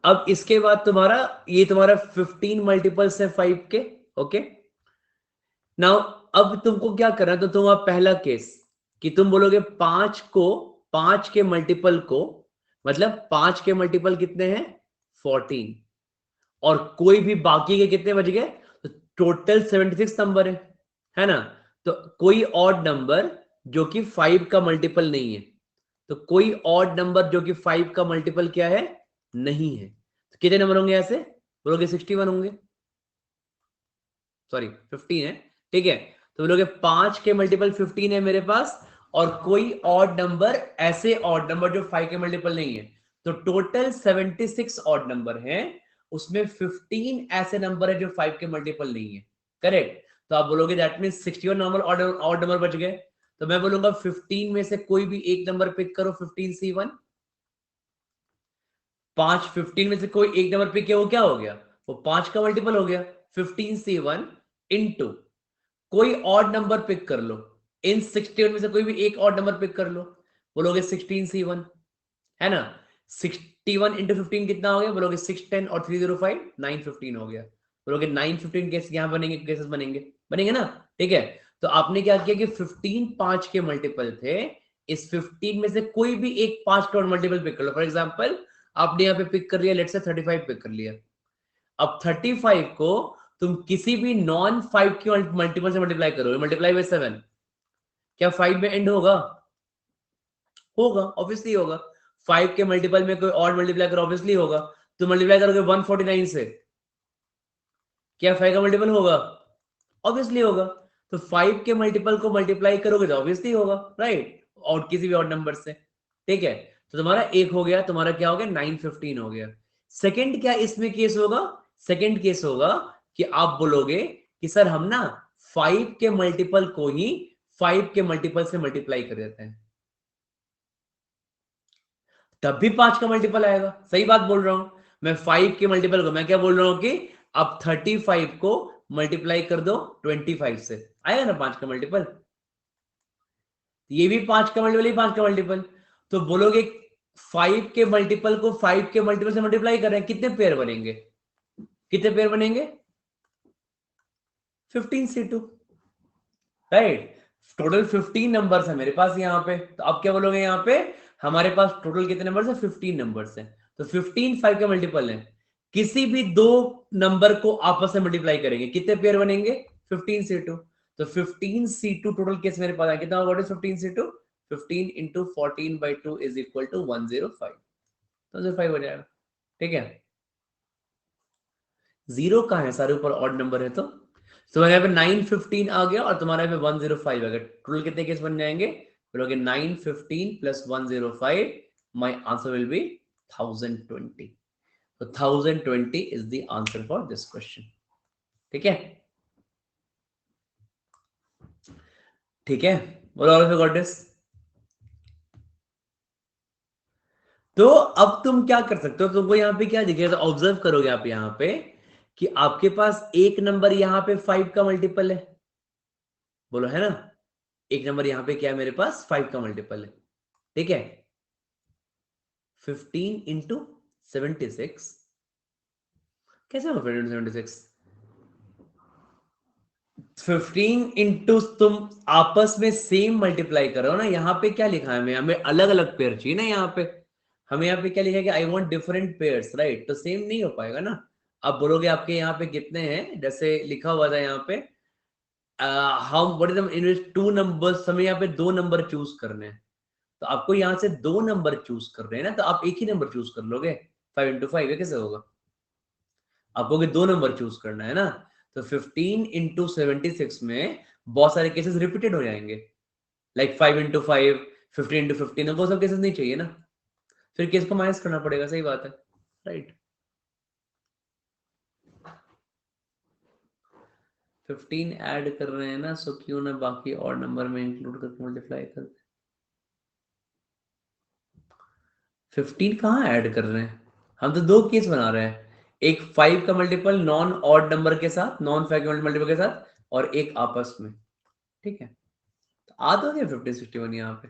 अब इसके बाद तुम्हारा ये तुम्हारा 15 मल्टीपल्स है 5 के, ओके। नाउ अब तुमको क्या करना है, तो तुम्हारा पहला केस कि तुम बोलोगे 5 को, 5 के मल्टीपल को, मतलब 5 के मल्टीपल कितने हैं 14, और कोई भी बाकी के कितने बच गए, तो टोटल 76 नंबर है ना। तो कोई ऑड नंबर जो कि 5 का मल्टीपल नहीं है, तो कोई ऑड नंबर जो कि 5 का मल्टीपल क्या है, नहीं है, तो कितने नंबर होंगे ऐसे, बोलोगे 61 होंगे, सॉरी 15 है, ठीक है। तो बोलोगे 5 के मल्टीपल 15 है मेरे पास, और कोई ऑड नंबर, ऐसे ऑड नंबर जो 5 के मल्टीपल नहीं है, तो टोटल 76 ऑड नंबर है, उसमें 15 ऐसे नंबर है जो 5 के मल्टीपल नहीं है, करेक्ट। तो आप बोलोगे that means 61 normal odd number बच गए। तो मैं बोलूंगा 15 में से कोई भी एक नंबर पिक करो, 15C1, 5 15 में से कोई एक नंबर पिक किया, वो क्या हो गया, वो 5 का मल्टीपल हो गया, 15C1 इंटू कोई ऑड नंबर पिक कर लो, इन 61 में से कोई भी एक ऑड नंबर पिक कर लो, बोलोगे 16C1, है ना। 61 इंटू 15 कितना हो गया, बोलोगे 610 और 305 915 हो गया, बोलोगे 915 केस यहां बनेंगे, केसेस बनेंगे, बनेंगे ना, ठीक है। तो आपने क्या किया कि 15 5 के मल्टीपल थे, इस 15 में से कोई भी एक 5 का मल्टीपल पिक कर लो। फॉर एग्जांपल आपने यहाँ पे पिक कर लिया, लेट्स से 35 पिक कर लिया। अब 35 को तुम किसी भी नॉन 5 के मल्टीपल से मल्टीप्लाई करोगे, मल्टीप्लाई बाय 7, क्या 5 में एंड होगा, होगा, ऑब्वियसली होगा। 5 के मल्टीपल में कोई और मल्टीप्लाई करो, ऑब्वियसली होगा। तो मल्टीप्लाई करोगे 149 से, क्या 5 का मल्टीपल होगा, ऑब्वियसली होगा। तो 5 के मल्टीपल को मल्टीप्लाई करोगे तो ऑब्वियसली होगा, राइट, और किसी भी और नंबर से, ठीक है। तो तुम्हारा एक हो गया, तुम्हारा क्या हो गया 915 हो गया। सेकंड क्या इसमें केस होगा, सेकंड केस होगा कि आप बोलोगे कि सर हम ना 5 के मल्टीपल को ही 5 के मल्टीपल से मल्टीप्लाई कर देते हैं, तब भी 5 का मल्टीपल आएगा। सही बात बोल रहा हूं मैं, 5 के मल्टीपल को मैं क्या बोल रहा हूं कि अब 35 को मल्टीप्लाई कर दो 25 से, आएगा ना 5 का मल्टीपल, ये भी 5 का मल्टीपल, ये 5 का मल्टीपल। तो बोलोगे 5 के मल्टीपल को 5 के मल्टीपल से मल्टीप्लाई कर रहे हैं, कितने पेयर बनेंगे, कितने पेयर बनेंगे, 15C2, राइट। टोटल 15 नंबर्स है मेरे पास यहाँ पे, तो अब क्या बोलोगे यहाँ पे, हमारे पास टोटल कितने नंबर्स है, 15 नंबर्स है। तो 15 5 का मल्टीपल है, किसी भी दो नंबर को आपस में मल्टीप्लाई करेंगे, कितने पेयर बनेंगे, 15C2। तो 15C2 टोटल केस मेरे पास है, कितना होगा 15C2, 15 into 14/2 is equal to 105, 105 हो जाएगा, ठीक है। जीरो कहाँ है, सारे ऊपर ऑड नंबर है, तो तुम्हारे यहाँ पे 915 आ गया और तुम्हारे यहाँ पे 105 आ गया, टोटल कितने केस बन जाएंगे, बोलोगे 915 plus 105, my answer will B 1020। तो 1020 is the answer for this question, ठीक है, ठीक है। बोलो all of you got this. तो अब तुम क्या कर सकते हो, तुमको यहाँ पे क्या दिखेगा, ऑब्जर्व करोगे आप यहाँ पे कि आपके पास एक नंबर यहाँ पे 5 का मल्टीपल है, बोलो है ना, एक नंबर यहाँ पे क्या है मेरे पास, 5 का मल्टीपल है, ठीक है। 15 इंटू 76 कैसे होगा, 76 15 इंटू, तुम आपस में सेम मल्टीप्लाई करो ना, यहाँ पे क्या लिखा है, हमें हमें अलग अलग पेयर चाहिए ना, यहाँ पे हमें यहाँ पे क्या लिखा है कि I want different pairs, right, तो सेम नहीं हो पाएगा ना। आप बोलोगे आपके यहाँ पे कितने हैं, जैसे लिखा हुआ था यहाँ पे how what is in two numbers, हमें यहाँ पे दो नंबर चूज करने हैं, तो आपको यहाँ से दो नंबर चूज कर रहे हैं ना, तो आप एक ही नंबर चूज कर लोगे, 5 इंटू 5 है, कैसे होगा, आपको दो नंबर चूज करना है ना, तो 15 इंटू 76 में बहुत सारे केसेस रिपीटेड हो जाएंगे, लाइक 5 इंटू 5, 15 इंटू 15, वो सब केसेस नहीं चाहिए ना, फिर केस को माइनस करना पड़ेगा, सही बात है, राइट। 15 ऐड कर रहे हैं ना, सो क्यों ना बाकी और नंबर में इंक्लूड करके मल्टीप्लाई कर, 15 कहाँ ऐड कर रहे हैं, हम तो दो केस बना रहे हैं, एक 5 का मल्टीपल नॉन ऑड नंबर के साथ, नॉन 5 के मल्टीपल के साथ, और एक आपस में, ठीक है, तो आ तो गया 1561 यहाँ पे,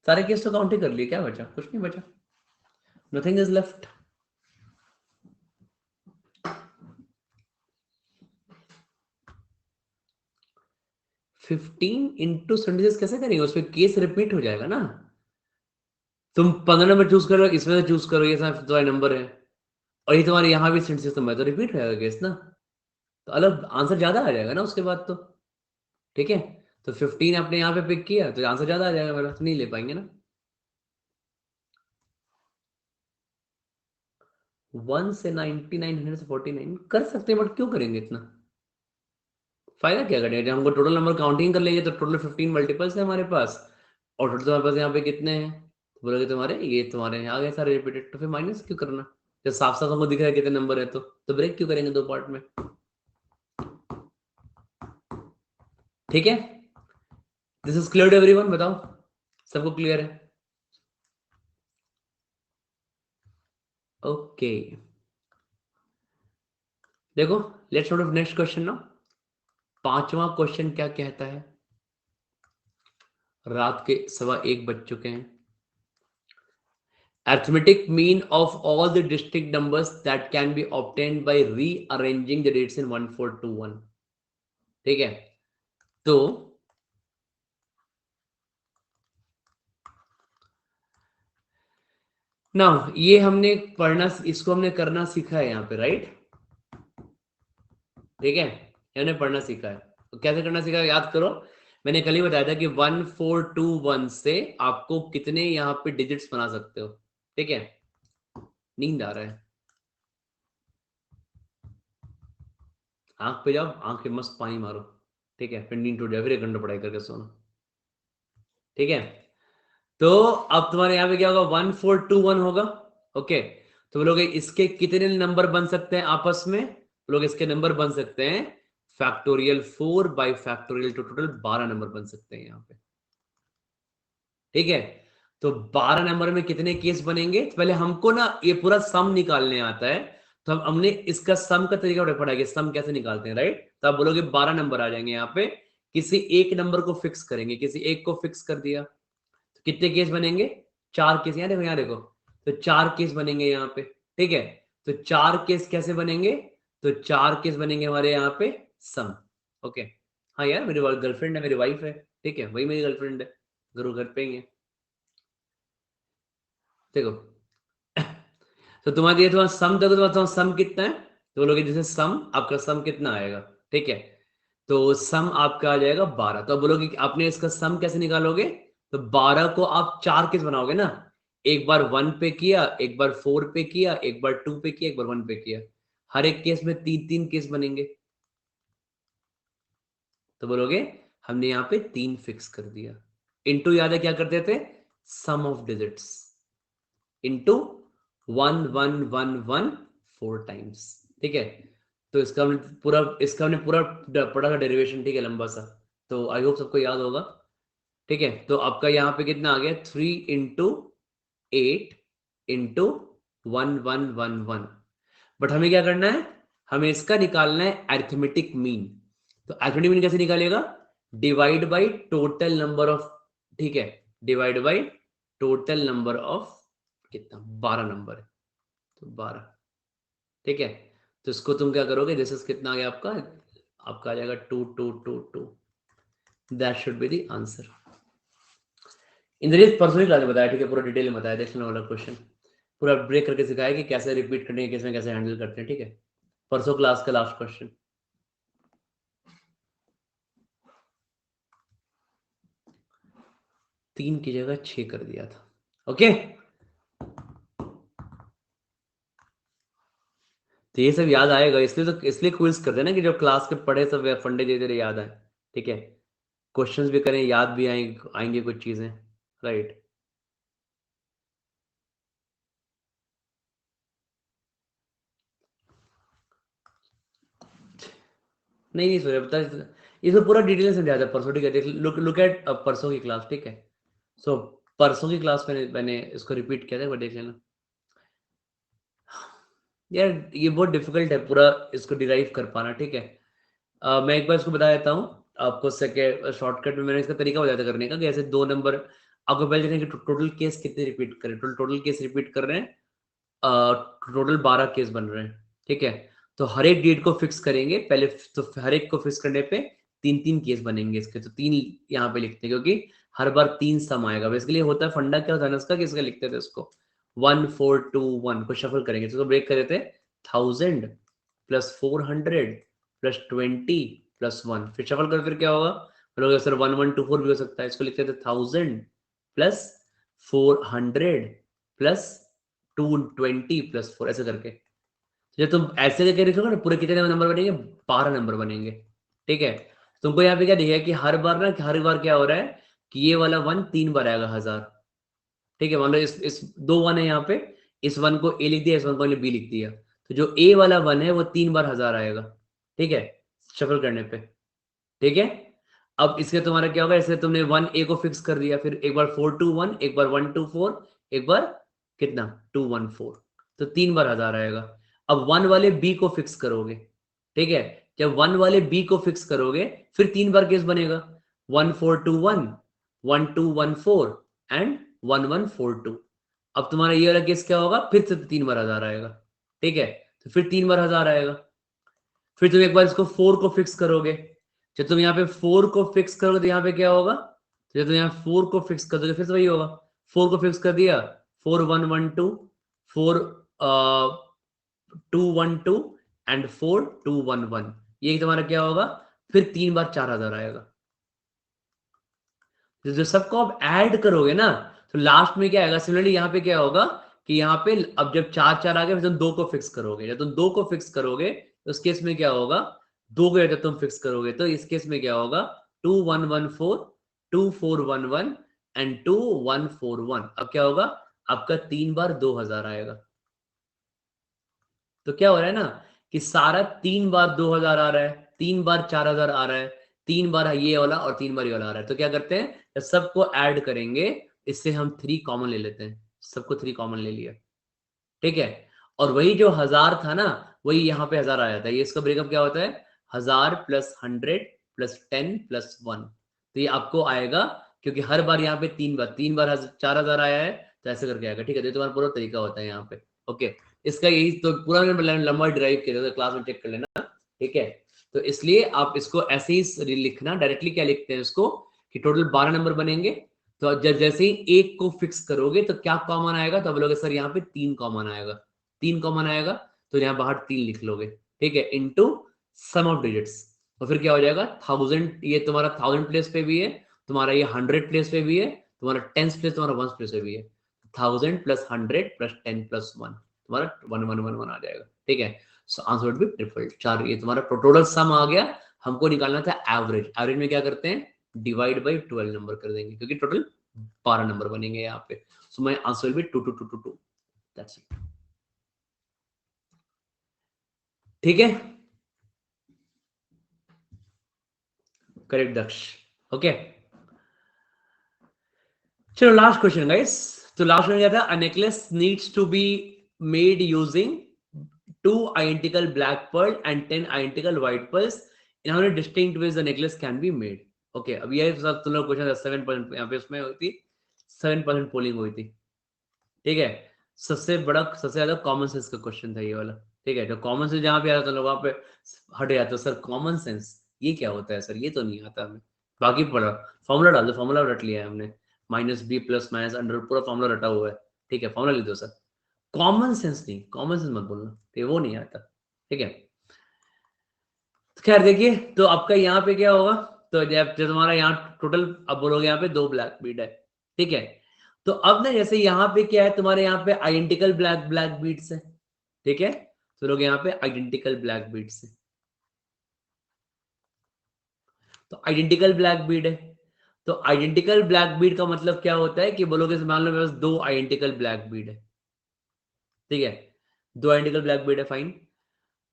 सारे केस तो काउंट ही कर लिए, क्या बचा, कुछ नहीं बचा, nothing is left. Fifteen into 76 कैसे करेंगे, उसमें केस रिपीट हो जाएगा ना, तुम 15 नंबर चूज करो, इसमें से चूज करो, ये सब तुम्हारे नंबर है, और ये तुम्हारे यहाँ भी 76 नंबर, तो रिपीट हो जाएगा केस ना, तो अलग आंसर ज्यादा आ जाएगा ना उसके बाद तो, ठीक है, तो 15 आपने यहाँ पे पिक किया तो आंसर ज्यादा आ जाएगा मेरा, तो नहीं ले पाएंगे ना। 1 से 99, 100 से 49 कर सकते हैं, बट क्यों करेंगे इतना, फायदा क्या करेंगे, जब हमको टोटल नंबर काउंटिंग कर लेंगे तो टोटल 15 मल्टीपल्स है हमारे पास, और टोटल तुम्हारे पास यहाँ पे कितने हैं, तो बोलोगे तुम्हारे ये तुम्हारे यहाँ आ गए सारे रिपीटेड, तो फिर माइनस क्यों करना, जब साफ साफ हमको दिख रहा है कितने नंबर है, तो ब्रेक क्यों करेंगे दो पार्ट में, ठीक है। This is clear to everyone, बताओ सबको क्लियर है, ओके। देखो लेट्स नोट नेक्स्ट क्वेश्चन ना, पांचवा क्वेश्चन क्या कहता है, रात के 1:15 बज चुके हैं, arithmetic mean of all the distinct numbers that can be obtained by rearranging the dates in 1421, ठीक है, तो ना ये हमने पढ़ना, इसको हमने करना सीखा है यहाँ पे, राइट, ठीक है, ये हमने पढ़ना सीखा है, तो कैसे करना सीखा है याद करो, मैंने कल ही बताया था कि 1421 से आपको कितने यहाँ पे डिजिट्स बना सकते हो, ठीक है, नींद आ रहा है, आंख पे जाओ, आंख पे मस्त पानी मारो, ठीक है, फिर नींद टूट जाए, फिर 1 घंटा पढ़ाई करके सोना, ठीक है, तो अब तुम्हारे यहाँ पे क्या होगा, 1421 होगा, ओके, तो बोलोगे इसके कितने नंबर बन सकते हैं आपस में, बोलोगे इसके नंबर बन सकते हैं फैक्टोरियल 4 बाई फैक्टोरियल, तो टोटल 12 नंबर बन सकते हैं यहाँ पे, ठीक है, तो 12 नंबर में कितने केस बनेंगे, तो पहले हमको ना ये पूरा सम निकालने आता है, तो हमने इसका सम का तरीका पढ़ा है कि सम कैसे निकालते हैं, राइट, तो आप बोलोगे 12 नंबर आ जाएंगे यहाँ पे, किसी एक नंबर को फिक्स करेंगे, किसी एक को फिक्स कर दिया, तो कितने केस बनेंगे, चार केस, यहाँ देखो, तो चार केस बनेंगे यहाँ पे, ठीक है, तो चार केस कैसे बनेंगे, तो चार केस बनेंगे हमारे यहाँ पे सम, ओके, हाँ यार मेरी गर्लफ्रेंड है, मेरी वाइफ है, ठीक है, वही मेरी गर्लफ्रेंड है, जरूर घर पे ही है, देखो तो तुम्हारे ये तुम्हारा सम, देखो तुम्हारा सम कितना है, तो बोलोगे जैसे सम, आपका सम कितना आएगा, ठीक है, तो सम आपका आ जाएगा 12, तो अब बोलोगे कि आपने इसका सम कैसे निकालोगे, तो 12 को आप चार केस बनाओगे ना, एक बार 1 पे किया, एक बार 4 पे किया, एक बार 2 पे किया, एक बार 1 पे किया, हर एक केस में तीन तीन केस बनेंगे, तो बोलोगे हमने यहाँ पे 3 फिक्स कर दिया, इनटू याद है क्या करते थे, सम ऑफ डिजिट्स, इनटू 1111 4 टाइम्स, ठीक है, तो इसका हमने पूरा पढ़ा था डेरिवेशन, ठीक है, लंबा सा, तो आई होप सबको याद होगा, ठीक है, तो आपका यहाँ पे कितना आ गया, 3 इंटू 8 इंटू 1111। बट हमें क्या करना है, हमें इसका निकालना है अरिथमेटिक मीन। तो अरिथमेटिक मीन कैसे निकालेगा, divide by total number of, ठीक है, divide by total number of, कितना 12 नंबर है, तो 12, ठीक है। तो इसको तुम क्या करोगे, दिस इज कितना आ गया आपका, आपका आ जाएगा 2222, that should be the answer. Indrajit परसों ही क्लास में बताया, ठीक है, पूरा डिटेल में बताया, देख लेना वाला क्वेश्चन पूरा ब्रेक करके सिखाया कि कैसे रिपीट करने के केस में कैसे हैंडल करते हैं, ठीक है, परसों क्लास का लास्ट क्वेश्चन। तीन की जगह 6 कर दिया था, ओके। तो ये सब याद आएगा, इसलिए क्विज करते हैं ना, कि जब क्लास के पढ़े सब फंडे धीरे धीरे याद आए, ठीक है, क्वेश्चंस भी करें, याद भी आएंगे कुछ चीजें, राइट। नहीं सूर्य बता, ये तो पूरा डिटेल से समझाया था परसों, ठीक है, देख लुक एट परसों की क्लास, ठीक है। सो परसों की क्लास में मैंने इसको रिपीट किया था, एक बार देख लेना। यार ये बहुत डिफिकल्ट है पूरा इसको डिराइव कर पाना, ठीक है। मैं एक बार इसको बता देता हूँ आपको, सेकेंड शॉर्टकट में मैंने इसका तरीका बताया था करने का, कि ऐसे दो नंबर आपको पहले देखना कि टोटल केस कितने रिपीट करें, टोटल केस रिपीट कर रहे हैं, टोटल 12 केस बन रहे हैं, ठीक है। तो हर एक डेट को फिक्स करेंगे पहले, तो हर एक को फिक्स करने पे तीन तीन केस बनेंगे इसके, तो तीन यहाँ पे लिखते हैं, क्योंकि हर बार तीन सम आएगा। बेसिकली होता है, फंडा क्या होता है ना इसका, कि इसका लिखते थे इसको 1421 को शफल करेंगे, तो ब्रेक कर देते 1000 प्लस 400 प्लस 20 प्लस 1, फिर शफल कर, फिर क्या होगा, बोलोगे सर 1124 भी हो सकता है, इसको लिखते थे 1000 प्लस 400 प्लस 220 प्लस 4, ऐसे करके। तो जब तुम ऐसे करके लिखोगे ना, पूरे कितने नंबर बनेंगे, 12 नंबर बनेंगे, ठीक है। तुमको यहाँ पे क्या दिखेगा कि हर बार ना, हर बार क्या हो रहा है कि ये वाला वन 3 बार आएगा 1000, ठीक है। मान लो इस दो वन है यहाँ पे, इस वन को ए लिख दिया, इस वन को बी लिख दिया, तो जो ए वाला वन है वो 3 बार 1000 आएगा, ठीक है, शफल करने पे, ठीक है। अब इसके तुम्हारा क्या होगा, इससे तुमने वन ए को फिक्स कर दिया, फिर एक बार 421, एक बार 124, एक बार कितना 214, तो 3 बार 1000 आएगा। अब वन वाले बी को फिक्स करोगे, ठीक है, जब वन वाले बी को फिक्स करोगे फिर 3 बार केस बनेगा, 1421, 1214 एंड 1142। अब तुम्हारा ये वाला केस क्या होगा, फिर से 3 बार 1000 आएगा, ठीक है, तो फिर 3 बार 1000 आएगा। फिर तुम एक बार इसको 4 को फिक्स करोगे, जब तुम यहाँ पे 4 को फिक्स करोगे तो यहाँ पे क्या होगा, तो जब तुम यहाँ 4 को फिक्स कर दोगे फिर से वही होगा, 4 को फिक्स कर दिया, 4112, 4212 एंड 4211, ये तुम्हारा क्या होगा, फिर 3 बार 4000 आएगा। जो सबको आप ऐड करोगे ना, तो लास्ट में क्या आएगा, सिमिलरली यहाँ पे क्या होगा कि यहाँ पे अब जब 4 4 आ गए, फिर तुम 2 को फिक्स करोगे, जब तुम 2 को फिक्स करोगे तो उस केस में क्या होगा, 2 को जब तुम फिक्स करोगे तो इस केस में क्या होगा, 2114, 2411 एंड 2141। अब क्या होगा, आपका 3 बार 2000 आएगा। तो क्या हो रहा है ना, कि सारा 3 बार 2000 आ रहा है, 3 बार 4000 आ रहा है, 3 बार ये वाला और 3 बार ये वाला आ रहा है। तो क्या करते हैं, जब सबको ऐड करेंगे, इससे हम 3 कॉमन ले लेते हैं, सबको 3 कॉमन ले लिया, ठीक है। और वही जो 1000 था ना, वही यहाँ पे 1000 आ जाता है। ये इसका ब्रेकअप क्या होता है, 1000 प्लस 100 प्लस 10 प्लस 1, तो ये आपको आएगा, क्योंकि हर बार यहाँ पे 3 बार 4000 आया है, तो ऐसे करके आएगा, ठीक है। तो ये तुम्हारा पूरा तरीका होता है यहाँ पे, ओके। इसका यही तो पूरा लंबा ड्राइव किया था, क्लास में चेक कर लेना, ठीक है। तो इसलिए आप इसको ऐसे ही लिखना, डायरेक्टली क्या लिखते हैं इसको, कि टोटल 12 नंबर बनेंगे, तो जैसे ही एक को फिक्स करोगे तो क्या कॉमन आएगा, तो बोलोगे सर यहाँ पे 3 कॉमन आएगा, 3 कॉमन आएगा, तो यहाँ बाहर 3 लिख लोगे, ठीक है, इनटू सम ऑफ डिजिट्स, और फिर क्या हो जाएगा 1000, ये तुम्हारा 1000 प्लेस पे भी है, तुम्हारा ये 100 प्लेस पे भी है, तुम्हारा 10 प्लेस, तुम्हारा 1 प्लेस पे भी है, 1000 प्लस 100 प्लस 10 प्लस 1, तुम्हारा 1111 आ जाएगा, ठीक है। So answer would be triple 4। ये तुम्हारा टोटल सम आ गया, हमको निकालना था एवरेज। एवरेज में क्या करते हैं, डिवाइड बाई 12 नंबर कर देंगे, क्योंकि टोटल 12 नंबर बनेंगे यहाँ पे। So my answer will be 2222, that's it, ठीक है, करेक्ट दक्ष, ओके। चलो लास्ट क्वेश्चन गाइस, तो लास्ट में क्या था, a necklace needs to be made using 2 identical black pearl and 10 identical white pearls in how many distinct ways the necklace can be made. Okay, अब ये सब तुम लोग क्वेश्चन 7% यहाँ पे उसमें हुई थी, 7% पोलिंग हुई थी, ठीक है। सबसे ज्यादा कॉमन सेंस का क्वेश्चन था ये वाला, ठीक है। जो कॉमन सेंस जहाँ पे आता है वहां पे हट जाता है, सर कॉमन सेंस ये क्या होता है सर, ये तो नहीं आता हमें। बाकी पढ़ा, फॉर्मूला डाल दो, फॉर्मूला रट लिया है हमने, minus b plus minus under, पूरा फॉर्मूला रटा हुआ है, ठीक है। फॉर्मूला लिख दो सर, कॉमन सेंस नहीं, कॉमन सेंस मत बोलना, ठीक है, वो नहीं आता, ठीक है। तो खैर देखिए, तो आपका यहाँ पे क्या होगा, तो जब तुम्हारा यहाँ टोटल अब बोलोगे यहाँ पे 2 ब्लैक बीड है, ठीक है। तो अब ना जैसे यहाँ पे क्या है, तुम्हारे यहाँ पे आइडेंटिकल ब्लैक ब्लैक बीड्स है, ठीक है। तो लोग यहाँ पे आइडेंटिकल ब्लैक बीड्स है, तो आइडेंटिकल ब्लैक बीड है। तो आइडेंटिकल ब्लैक बीड का मतलब क्या होता है कि बोलोगे मान लो मेरे पास 2 आइडेंटिकल ब्लैक बीड है, ठीक है। 2 आइडेंटिकल ब्लैक बीड है, फाइन।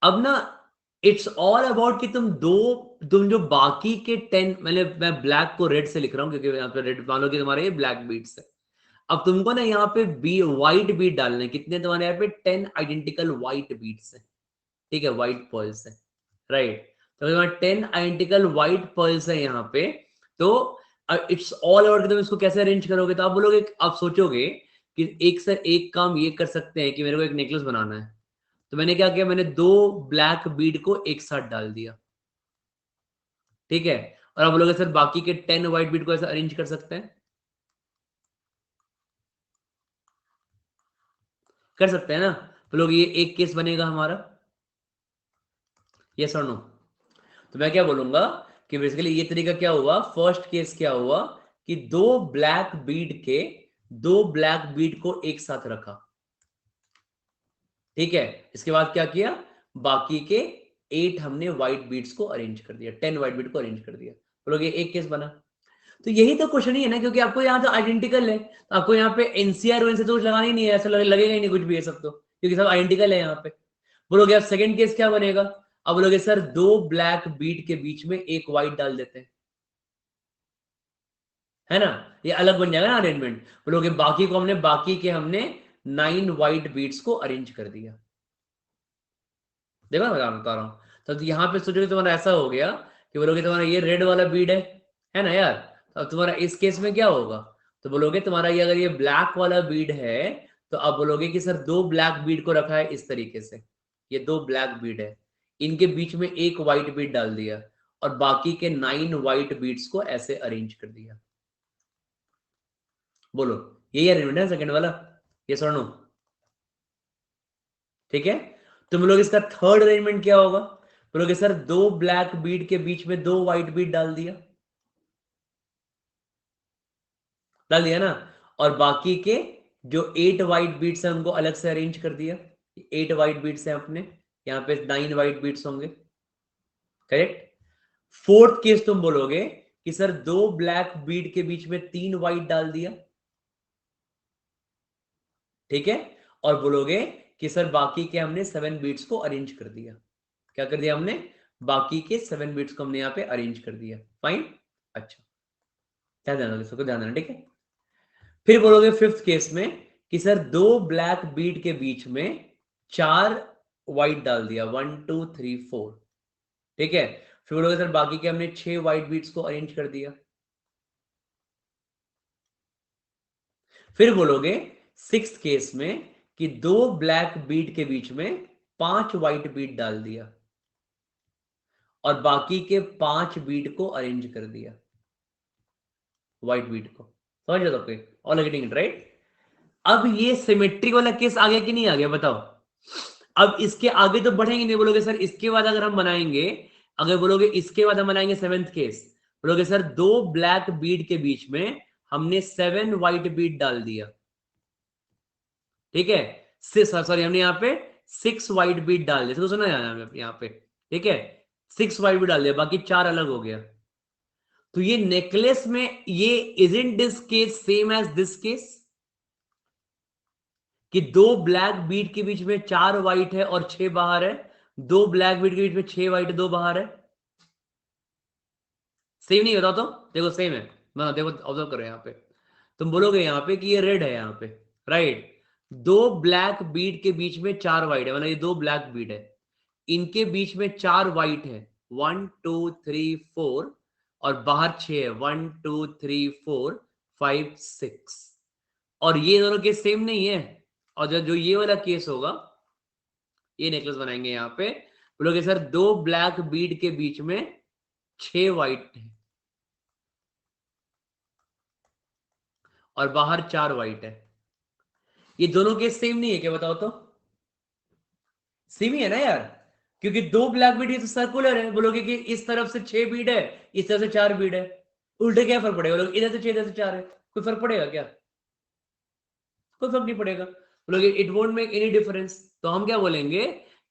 अब ना इट्स ऑल अबाउट कि तुम जो बाकी के 10, मैं ब्लैक को रेड से लिख रहा हूं क्योंकि यहाँ पे रेड मान लो कि तुम्हारे ये ब्लैक बीट्स है। अब तुमको ना यहाँ पे बी व्हाइट बीट डालने, कितने तुम्हारे यहाँ पे 10 आइडेंटिकल व्हाइट बीट्स है, ठीक है, व्हाइट पर्ल्स है, राइट। तो तुम्हारे 10 आइडेंटिकल व्हाइट पर्ल्स है यहाँ पे। तो इट्स ऑल अबाउट कि तुम इसको कैसे अरेंज करोगे, तो आप बोलोगे, आप सोचोगे कि एक से एक काम ये कर सकते हैं कि मेरे को एक नेकलेस बनाना है, तो मैंने क्या किया, मैंने 2 ब्लैक बीड को एक साथ डाल दिया, ठीक है। और आप बोलोगे सर बाकी के 10 व्हाइट बीड को ऐसा अरेंज कर सकते हैं, कर सकते हैं ना। बोलोगे ये एक केस बनेगा हमारा, यस और नो। तो मैं क्या बोलूंगा कि बेसिकली ये तरीका क्या हुआ, फर्स्ट केस क्या हुआ कि 2 ब्लैक बीड को एक साथ रखा, ठीक है। इसके बाद क्या किया, बाकी के 8 हमने व्हाइट बीड्स को अरेंज कर दिया, 10 व्हाइट बीड को अरेंज कर दिया, बोलोगे एक केस बना। तो यही तो क्वेश्चन ही है ना, क्योंकि आपको यहाँ तो आइडेंटिकल है, तो आपको यहाँ पे एनसीआर से तो कुछ लगाना ही नहीं है, ऐसा लगेगा ही नहीं कुछ भी ये सब, तो क्योंकि सब आइडेंटिकल है यहाँ पे। बोलोगे अब सेकंड केस क्या बनेगा, अब बोलोगे सर 2 ब्लैक बीट के बीच में एक व्हाइट डाल देते हैं, है ना, ये अलग बन जाएगा ना अरेंजमेंट। बोलोगे बाकी के हमने 9 व्हाइट बीट्स को अरेंज कर दिया, देखो मैं बता रहा हूं। तो यहाँ पे सोचोगे तुम्हारा ऐसा हो गया कि बोलोगे तुम्हारा ये रेड वाला बीड है ना यार। तो अब तुम्हारा इस केस में क्या होगा, तो बोलोगे तुम्हारा ये अगर ये ब्लैक वाला बीड है, तो आप बोलोगे कि सर 2 ब्लैक बीड को रखा है इस तरीके से, ये 2 ब्लैक बीड है, इनके बीच में एक व्हाइट बीड डाल दिया, और बाकी के 9 व्हाइट बीड्स को ऐसे अरेंज कर दिया। बोलो यही अरेंजमेंट है सेकंड वाला, ये सर नो, ठीक है। तुम लोग इसका थर्ड अरेंजमेंट क्या होगा, बोलोगे सर 2 ब्लैक बीड के बीच में 2 व्हाइट बीड डाल दिया ना, और बाकी के जो 8 व्हाइट बीड्स हैं उनको अलग से अरेंज कर दिया, 8 व्हाइट बीड्स हैं अपने, यहां पे 9 व्हाइट बीड्स होंगे, करेक्ट। फोर्थ केस तुम बोलोगे कि सर 2 ब्लैक बीड के बीच में 3 व्हाइट डाल दिया, ठीक है। और बोलोगे कि सर बाकी के हमने 7 बीट्स को अरेंज कर दिया, क्या कर दिया हमने, बाकी के 7 बीट्स को हमने यहां पे अरेंज कर दिया, फाइन। अच्छा, क्या ध्यान रखना, सबको ध्यान देना, ठीक है। फिर बोलोगे फिफ्थ केस में कि सर 2 ब्लैक बीट के बीच में 4 व्हाइट डाल दिया, 1 2 3 4, ठीक है। फिर बोलोगे सर बाकी के हमने 6 व्हाइट बीट्स को अरेंज कर दिया। फिर बोलोगे सिक्स केस में कि 2 ब्लैक बीट के बीच में 5 व्हाइट बीट डाल दिया, और बाकी के 5 बीट को अरेंज कर दिया, व्हाइट बीट को, समझ लो सबके, ऑल गेटिंग इट राइट। अब ये सिमेट्री वाला केस आ गया कि नहीं आ गया, बताओ। अब इसके आगे तो बढ़ेंगे नहीं, बोलोगे सर इसके बाद अगर हम बनाएंगे, अगर बोलोगे इसके बाद हम बनाएंगे सेवेंथ केस, बोलोगे सर 2 ब्लैक बीट के बीच में हमने 7 व्हाइट बीट डाल दिया, ठीक है। सॉरी हमने यहाँ पे 6 व्हाइट बीट डाल दिया, तो सुना यहाँ पे, ठीक है, 6 व्हाइट बीट डाल दिया, बाकी 4 अलग हो गया। तो ये नेकलेस में ये isn't this case same as this case, कि 2 ब्लैक बीट के बीच में 4 व्हाइट है और 6 बाहर है, 2 ब्लैक बीट के बीच में 6 व्हाइट 2 बाहर है, सेम नहीं बताओ तो, देखो सेम है, देखो ऑब्जर्व करो यहाँ पे। तुम बोलोगे यहाँ पे कि ये रेड है यहाँ पे, राइट। दो ब्लैक बीड के बीच में 4 व्हाइट है, मतलब ये दो ब्लैक बीड है, इनके बीच में 4 व्हाइट है, 1 2 3 4, और बाहर 6 है, 1 2 3 4 5 6, और ये दोनों केस सेम नहीं है। और जो ये वाला केस होगा, ये नेकलेस बनाएंगे यहाँ पे, बोलोगे सर दो ब्लैक बीड के बीच में 6 व्हाइट है और बाहर 4 व्हाइट है, ये दोनों केस सेम नहीं है क्या, बताओ तो। सेम ही है ना यार, क्योंकि दो ब्लैक बीड है तो सर्कुलर है, बोलोगे कि इस तरफ से 6 बीड है, इस तरफ से 4 बीड है, उल्टे क्या फर्क पड़ेगा, बोलोगे इधर से 6 इधर से 4 है, कोई फर्क पड़ेगा क्या, कोई फर्क नहीं पड़ेगा, बोलोगे it won't make any difference. तो हम क्या बोलेंगे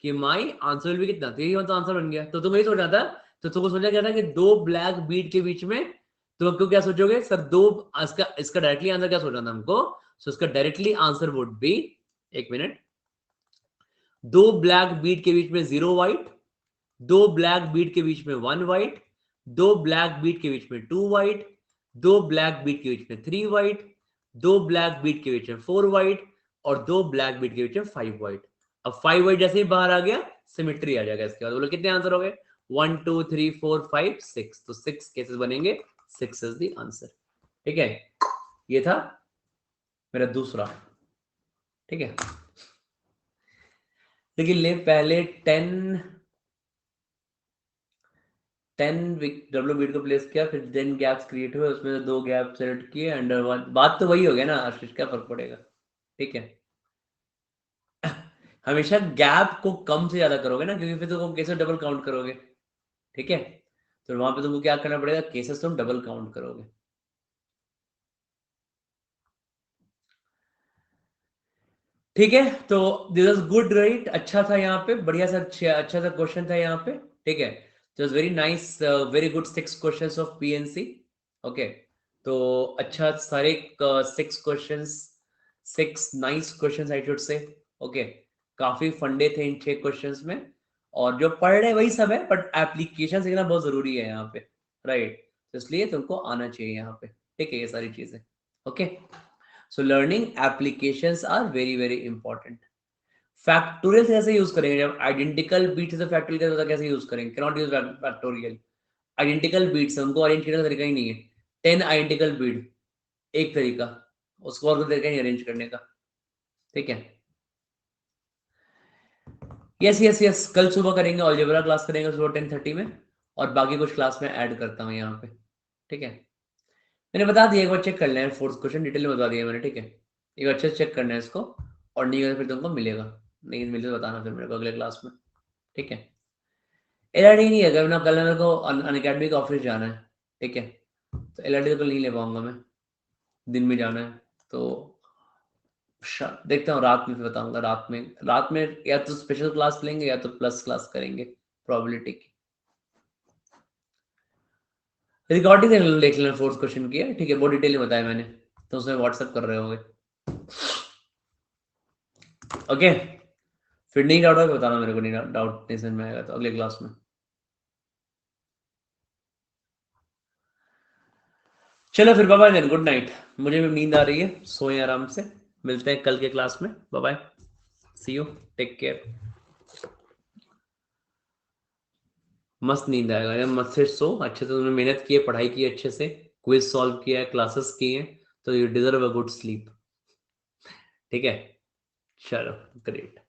कि माई आंसर विल बी कितना, तो यही तो आंसर बन गया। तो तुम्हें सोचा था, तो तुमको सोचा क्या था कि दो ब्लैक बीड के बीच में, तो क्यों क्या सोचोगे सर दो, इसका डायरेक्टली आंसर क्या सोचना था हमको, सो इसका डायरेक्टली आंसर वुड बी, एक मिनट, दो ब्लैक बीड के बीच में 0 व्हाइट, दो ब्लैक बीट के बीच में 1 व्हाइट, दो ब्लैक बीट के बीच में 2 व्हाइट, दो ब्लैक बीट के बीच में 3 व्हाइट, दो ब्लैक बीट के बीच में 4 व्हाइट, और दो ब्लैक बीट के बीच में 5 व्हाइट। अब 5 व्हाइट जैसे ही बाहर आ गया, सिमेट्री आ जाएगा। इसके बाद बोलो कितने आंसर हो गए, 1 2 3 4 5 6, तो 6 केसेस बनेंगे, 6 इज द आंसर। ठीक है, ये था मेरा दूसरा। ठीक है, लेकिन ले पहले 10 डब्ल्यू बीट को प्लेस किया, फिर 10 गैप्स क्रिएट हुए, उसमें से 2 गैप सेलेक्ट किए, अंडर वन, बात तो वही हो गया ना आशीष, क्या फर्क पड़ेगा। ठीक है, हमेशा गैप को कम से ज्यादा करोगे ना, क्योंकि फिर तुम कैसे डबल काउंट करोगे। ठीक है, तो वहां पे तुमको क्या करना पड़ेगा, केसेस तुम डबल काउंट करोगे। ठीक है, तो दिस इज गुड राइट, अच्छा था यहाँ पे, बढ़िया सा अच्छा सा क्वेश्चन था यहाँ पे। ठीक है, तो very nice, very good 6 questions of PNC. Okay, तो अच्छा, सारे 6 questions, 6 nice questions I should say. Okay, काफी फंडे थे इन 6 क्वेश्चंस में, और जो पढ़ रहे वही सब है, बट एप्लीकेशन सीखना बहुत जरूरी है यहाँ पे, राइट। तो इसलिए तुमको आना चाहिए यहाँ पे। ठीक है, ये सारी चीजें। Okay, so learning applications are very very important. Factorial कैसे यूज करेंगे, जब आइडेंटिकल बीट से फैक्टोरियल कैसे कैसे यूज करेंगे, can not use factorial. Identical beads उनको अरेंज करने का तरीका ही नहीं है। 10 आइडेंटिकल बीट एक तरीका, उसको और कोई तरीका नहीं अरेंज करने का। ठीक है, यस यस यस, कल सुबह करेंगे, अलजेब्रा क्लास करेंगे सुबह 10:30 में, और बाकी कुछ क्लास में ऐड करता हूँ यहाँ पे। ठीक है, मैंने बता दिया, एक बार चेक कर लें, फोर्थ क्वेश्चन डिटेल में बता दिया मैंने। ठीक है, एक बार अच्छे से चेक करना है इसको, और नहीं अगर फिर तुमको मिलेगा, नहीं मिले तो बताना फिर मेरे को अगले क्लास में। ठीक है, एलआरडी नहीं है, अगर ना कल मेरे को अनअकैडमी का ऑफिस जाना है। ठीक है, तो एलआरडी तो कल नहीं ले पाऊंगा मैं, दिन में जाना है, तो देखता हूँ, रात में फिर बताऊंगा। रात में या तो स्पेशल क्लास लेंगे या तो प्लस क्लास करेंगे प्रोबेबिलिटी की। रिकॉर्डिंग देख लेना फोर्थ क्वेश्चन की है। ठीक है, बहुत डिटेल में बताया मैंने, तो उसमें व्हाट्सएप कर रहे होंगे। ओके, फिर नहीं डाउट होगा बताना मेरे को, नहीं डाउट नहीं समझ में आएगा तो अगले क्लास में। चलो फिर, बाय बाय, गुड नाइट, मुझे भी नींद आ रही है, सोए आराम से, मिलते हैं कल के क्लास में, bye bye, see you, take care. मस्त नींद आएगा यार, मस्त से सो, अच्छे से तुमने मेहनत की है, पढ़ाई की है, अच्छे से क्विज सॉल्व किया है, क्लासेस की है, तो you deserve a good sleep. ठीक है, चलो, ग्रेट।